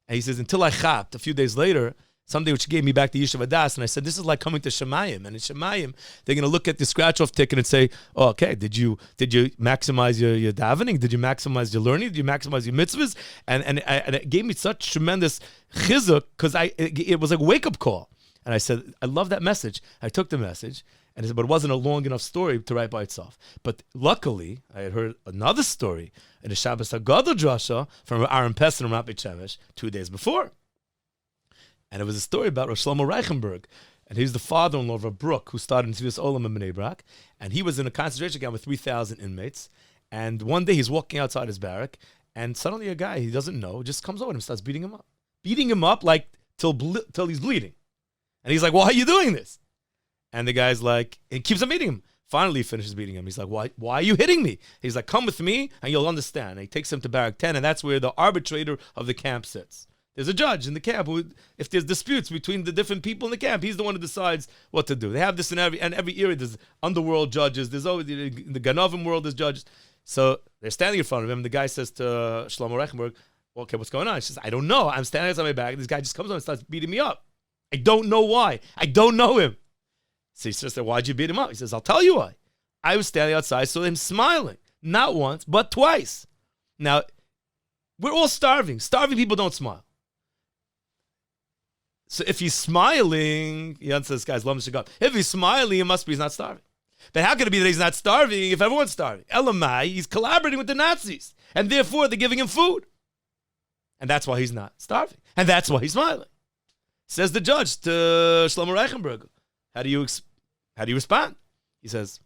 And he says, until I chapped a few days later, something which gave me back the Yishuv Adas, and I said, this is like coming to Shemayim. And in Shemayim, they're going to look at the scratch-off ticket and say, oh, okay, did you maximize your davening? Did you maximize your learning? Did you maximize your mitzvahs? And it gave me such tremendous chizuk, because it was like a wake-up call. And I said, I love that message. I took the message, and I said, but it wasn't a long enough story to write by itself. But luckily, I had heard another story in the Shabbos HaGadol Drasha from Aaron Pessin and Rabbi Jeff 2 days before. And it was a story about Rosh Shlomo Reichenberg. And he's the father-in-law of a Brook who started in Tzvius Olam in Bnei Brak. And he was in a concentration camp with 3,000 inmates. And one day he's walking outside his barrack, and suddenly a guy he doesn't know just comes over and starts beating him up. Beating him up like till he's bleeding. And he's like, why are you doing this? And the guy's like, and keeps on beating him. Finally he finishes beating him. He's like, why are you hitting me? He's like, come with me and you'll understand. And he takes him to Barrack 10, and that's where the arbitrator of the camp sits. There's a judge in the camp who, if there's disputes between the different people in the camp, he's the one who decides what to do. They have this in every era. There's underworld judges. There's always in the Ganovim world. There's judges. So they're standing in front of him. The guy says to Shlomo Reichenberg, well, "Okay, what's going on?" He says, "I don't know. I'm standing outside my back. This guy just comes on and starts beating me up. I don't know why. I don't know him." So he says, "Why'd you beat him up?" He says, "I'll tell you why. I was standing outside, saw him smiling, not once but twice." Now, We're all starving. Starving people don't smile. So if he's smiling, he answers this guy's love should go up. If he's smiling, it must be he's not starving. But how can it be that he's not starving if everyone's starving? Elamai, he's collaborating with the Nazis. And therefore, they're giving him food. And that's why he's not starving. And that's why he's smiling. Says the judge to Shlomo Reichenberg. How do you respond? He says,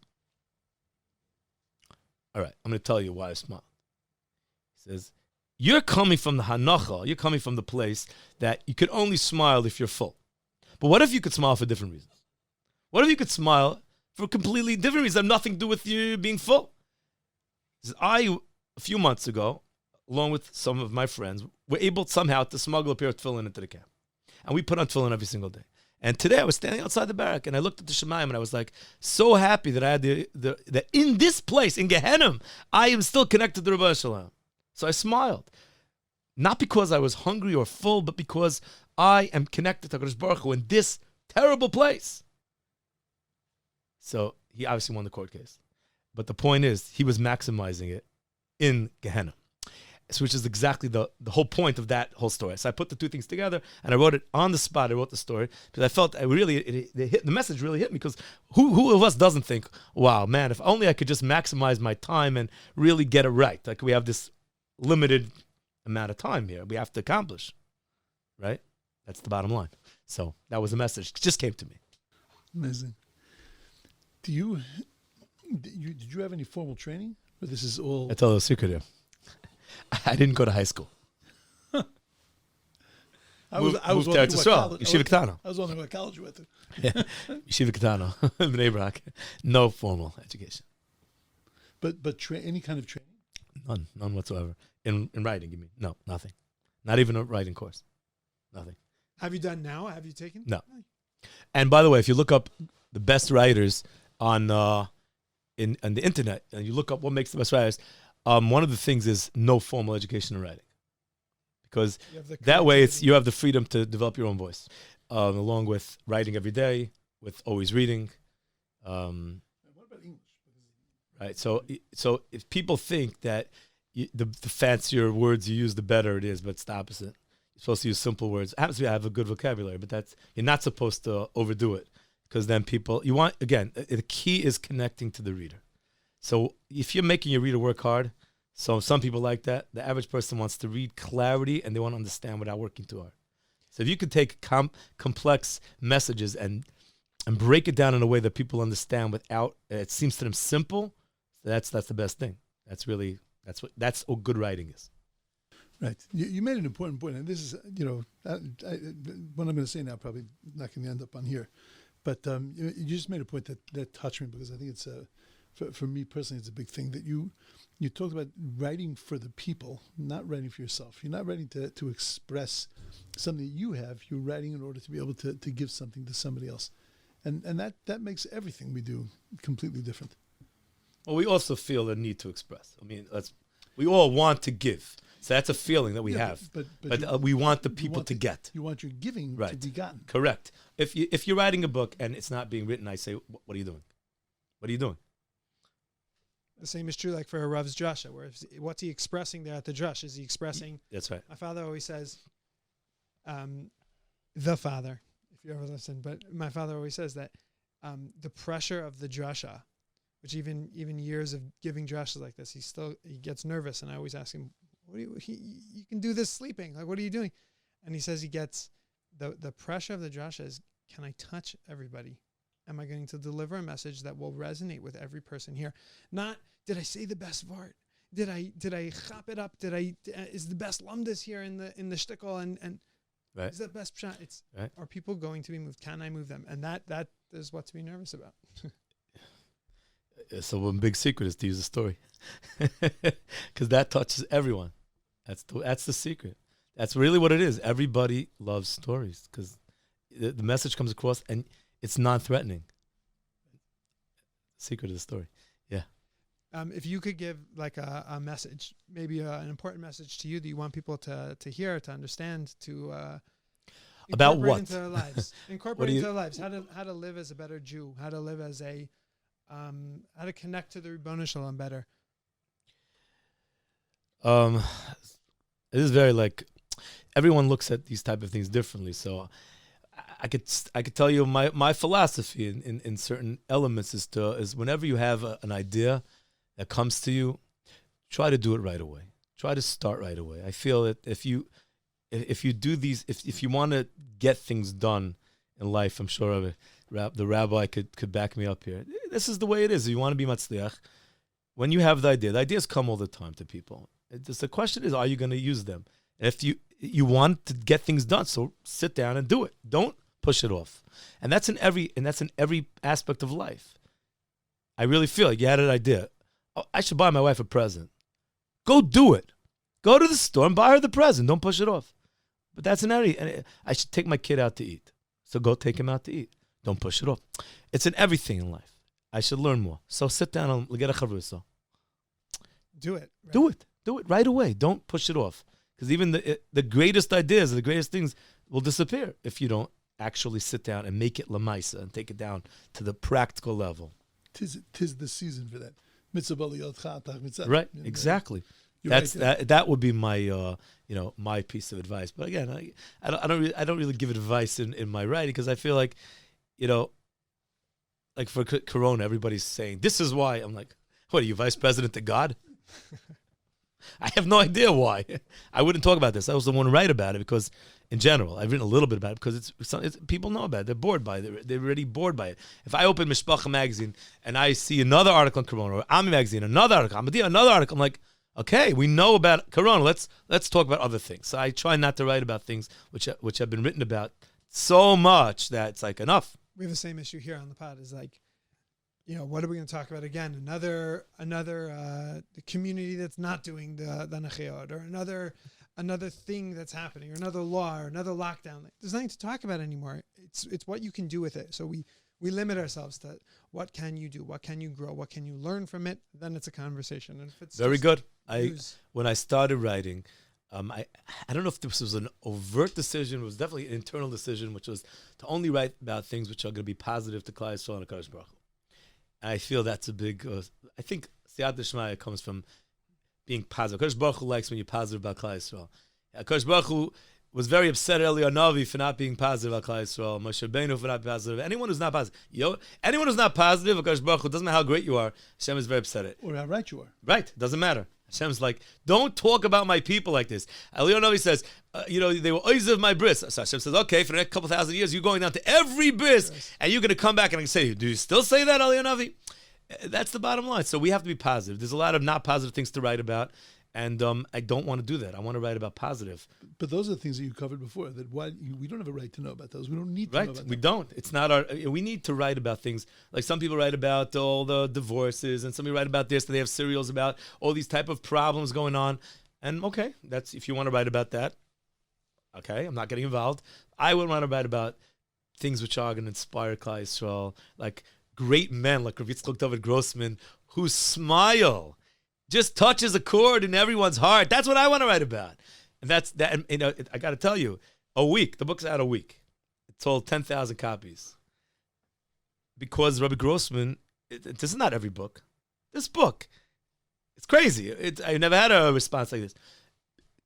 all right, I'm going to tell you why I smile. He says, you're coming from the hanacha, you're coming from the place that you could only smile if you're full. But what if you could smile for different reasons? What if you could smile for completely different reasons that have nothing to do with you being full? He says, a few months ago, along with some of my friends, were able somehow to smuggle a pair of tefillin into the camp. And we put on tefillin every single day. And today I was standing outside the barrack and I looked at the Shemayim and I was like, so happy that I had that in this place, in Gehenna, I am still connected to Rebbe Shalom. So I smiled. Not because I was hungry or full, but because I am connected to HaKadosh Baruch Hu in this terrible place. So he obviously won the court case. But the point is, he was maximizing it in Gehenna. So which is exactly the whole point of that whole story. So I put the two things together and I wrote it on the spot. I wrote the story because I felt the message really hit me, because who of us doesn't think, wow, man, if only I could just maximize my time and really get it right. Like we have this limited amount of time here we have to accomplish, right? That's the bottom line. So that was the message. It just came to me. Amazing. Did you have any formal training? Or this is all... I tell you a secret here. I didn't go to high school. I was moved to wondering Eretz what Yisrael, college- Yeshiva Ketana. I was wondering what college you went to. Yeah, Yeshiva Ketana, Bnei Brak. No formal education. But any kind of training? None whatsoever. In writing, you mean? No, nothing. Not even a writing course. Nothing. Have you done now? Have you taken? No. And by the way, if you look up the best writers on the internet, and you look up what makes the best writers, one of the things is no formal education in writing, because that way you have the freedom to develop your own voice, along with writing every day, with always reading. What about English? Right. So if people think that the fancier words you use, the better it is, but it's the opposite. You're supposed to use simple words. It happens to be I have a good vocabulary, but you're not supposed to overdo it, because then the key is connecting to the reader. So if you're making your reader work hard, so some people like that. The average person wants to read clarity and they want to understand without working too hard. So if you could take complex messages and break it down in a way that people understand without it seems to them simple, that's the best thing. That's what good writing is. Right. You made an important point, and this is, what I'm going to say now probably not going to end up on here, but you just made a point that touched me, because I think it's for me personally, it's a big thing that you talked about writing for the people, not writing for yourself. You're not writing to express something that you have. You're writing in order to be able to give something to somebody else, and that makes everything we do completely different. Well, we also feel a need to express. I mean, we all want to give. So that's a feeling that we have. But we want the people to get. You want your giving to be gotten. Correct. If you're writing a book and it's not being written, I say, what are you doing? What are you doing? The same is true like for a Rav's drasha, where what's he expressing there at the drush? Is he expressing... That's right. My father always says, the father, if you ever listen, but my father always says that the pressure of the drasha, which even years of giving drashas like this, he gets nervous, and I always ask him, you can do this sleeping. Like, what are you doing? And he says he gets the pressure of the drasha is, can I touch everybody? Am I going to deliver a message that will resonate with every person here? Not, did I say the best vart? Did I chop it up? Is the best lumdus here in the shtickle? And right. Is that best shot? It's right. Are people going to be moved? Can I move them? And that is what to be nervous about. So one big secret is to use a story, because that touches everyone. That's the secret. That's really what it is. Everybody loves stories because the message comes across and it's non-threatening. Secret of the story. Yeah. If you could give like a message, maybe an important message to you that you want people to hear, to understand, to about what into their lives, incorporate into their lives, how to live as a better Jew, how to live as how to connect to the Ribono Shalom better. It is very like, everyone looks at these type of things differently. So I could tell you my philosophy in certain elements is whenever you have an idea that comes to you, try to do it right away. Try to start right away. I feel that if you do these, if you want to get things done in life, I'm sure the rabbi could back me up here. This is the way it is. If you want to be matzliach, when you have the ideas come all the time to people. The question is, are you going to use them? And if you want to get things done, so sit down and do it. Don't push it off. And that's in every aspect of life. I really feel like you had an idea. Oh, I should buy my wife a present. Go do it. Go to the store and buy her the present. Don't push it off. But that's I should take my kid out to eat. So go take him out to eat. Don't push it off. It's in everything in life. I should learn more. So sit down and get a chavrusa. Do it. Right? Do it right away. Don't push it off. Because even the greatest ideas, the greatest things will disappear if you don't actually sit down and make it lamaisa and take it down to the practical level. Tis the season for that. Mitzvah b'liyot chatach mitzvah. Right, exactly. That would be my my piece of advice. But again, I don't really give advice in my writing because I feel like, like for Corona, everybody's saying this is why. I'm like, what are you, vice president to God? I have no idea why. I wouldn't talk about this. I was the one to write about it because, in general, I've written a little bit about it because it's people know about it. They're bored by it. They're already bored by it. If I open Mishpacha magazine and I see another article on Corona, or Ami magazine, another article, Hamodia, another article, I'm like, okay, we know about Corona. Let's talk about other things. So I try not to write about things which have been written about so much that it's like enough. We have the same issue here on the pod. Is like, what are we going to talk about again? Another community that's not doing the Nachiot, or another thing that's happening, or another law, or another lockdown. There's nothing to talk about anymore. It's what you can do with it. So we limit ourselves to what can you do, what can you grow, what can you learn from it. Then it's a conversation. And if it's very good. When I started writing, I don't know if this was an overt decision. It was definitely an internal decision, which was to only write about things which are going to be positive to Klal Yisrael and HaKadosh Baruch Hu. I feel that's a big, I think Siyat D'Shmaya comes from being positive. HaKadosh Baruch Hu likes when you're positive about Klal Yisrael. HaKadosh Baruch Hu was very upset at Eliyahu Navi for not being positive about Klal Yisrael. Moshe Rabbeinu for not being positive. Anyone who's not positive, anyone who's not positive, HaKadosh Baruch Hu, doesn't matter how great you are, Hashem is very upset at it. Or how right you are. Right, doesn't matter. Hashem's like, don't talk about my people like this. Eliyahu Navi says, they were oiz of my bris. So Hashem says, okay, for the next couple thousand years, you're going down to every bris, and you're going to come back and I can say, do you still say that, Eliyahu Navi? That's the bottom line. So we have to be positive. There's a lot of not positive things to write about, and I don't want to do that. I want to write about positive. But those are the things that you covered before. We don't have a right to know about those. We don't need to know about them. We don't. It's not our. We need to write about things like some people write about all the divorces, and some people write about this. They have serials about all these type of problems going on. And okay, that's if you want to write about that. Okay, I'm not getting involved. I would want to write about things which are going to inspire Klal Yisrael, like great men like Rav Yitzchak David Grossman, whose smile just touches a chord in everyone's heart. That's what I want to write about. And that's that. And, I got to tell you, the book's out a week. It sold 10,000 copies. Because Rabbi Grossman, this is not every book. This book, it's crazy. I never had a response like this.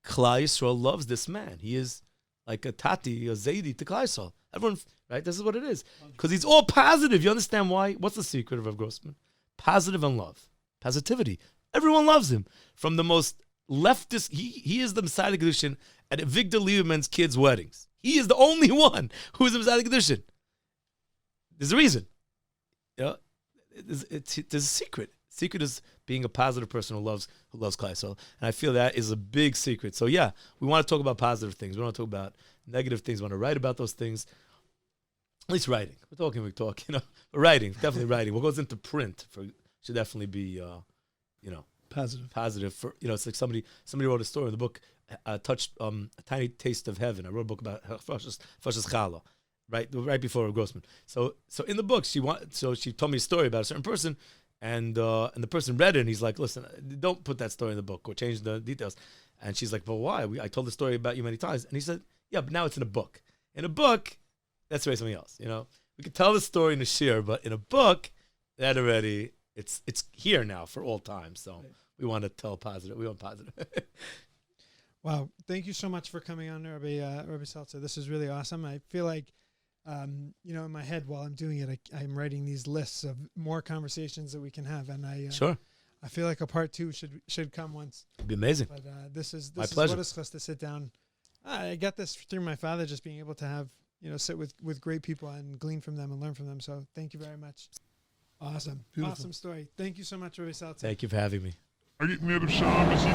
Klal Yisrael loves this man. He is like a Tati, a Zaidi to Klal Yisrael. Everyone, right? This is what it is. Because he's all positive. You understand why? What's the secret of Rabbi Grossman? Positive and love. Positivity. Everyone loves him. From the most leftist, he is the Messiah Kedushin at Victor Lieberman's kids' weddings. He is the only one who is the Messiah Kedushin. There's a reason. There's a secret. Secret is being a positive person who loves Klal Yisrael. And I feel that is a big secret. So yeah, we want to talk about positive things. We don't want to talk about negative things. We want to write about those things. At least writing. We talk, writing, definitely writing. What goes into print should definitely be, positive. For it's like somebody wrote a story in the book, touched a tiny taste of heaven. I wrote a book about Fashas Chala, right before Grossman. So in the book, she told me a story about a certain person, and the person read it, and he's like, listen, don't put that story in the book or change the details. And she's like, but why? I told the story about you many times. And he said, yeah, but now it's in a book. In a book, that's really something else. We can tell the story in a shir, but in a book, that already it's here now for all time. So we want to tell positive. We want positive. Wow. Thank you so much for coming on, Rabbi Seltzer. This is really awesome. I feel like, in my head while I'm doing it, I'm writing these lists of more conversations that we can have. And Sure. I feel like a part 2 should come once. It'd be amazing. But this is My what pleasure. it's supposed to sit down. I got this through my father, just being able to have, sit with great people and glean from them and learn from them. So thank you very much. Awesome. Beautiful. Awesome story. Thank you so much, Rabbi Seltzer. Thank you for having me. Agit mir dem Shabbos in.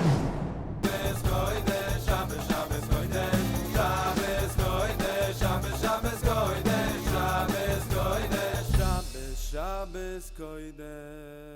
Shabbos kodesh, Shabbos, Shabbos kodesh, Shabbos kodesh, Shabbos, Shabbos kodesh, Shabbos kodesh, Shabbos, Shabbos kodesh.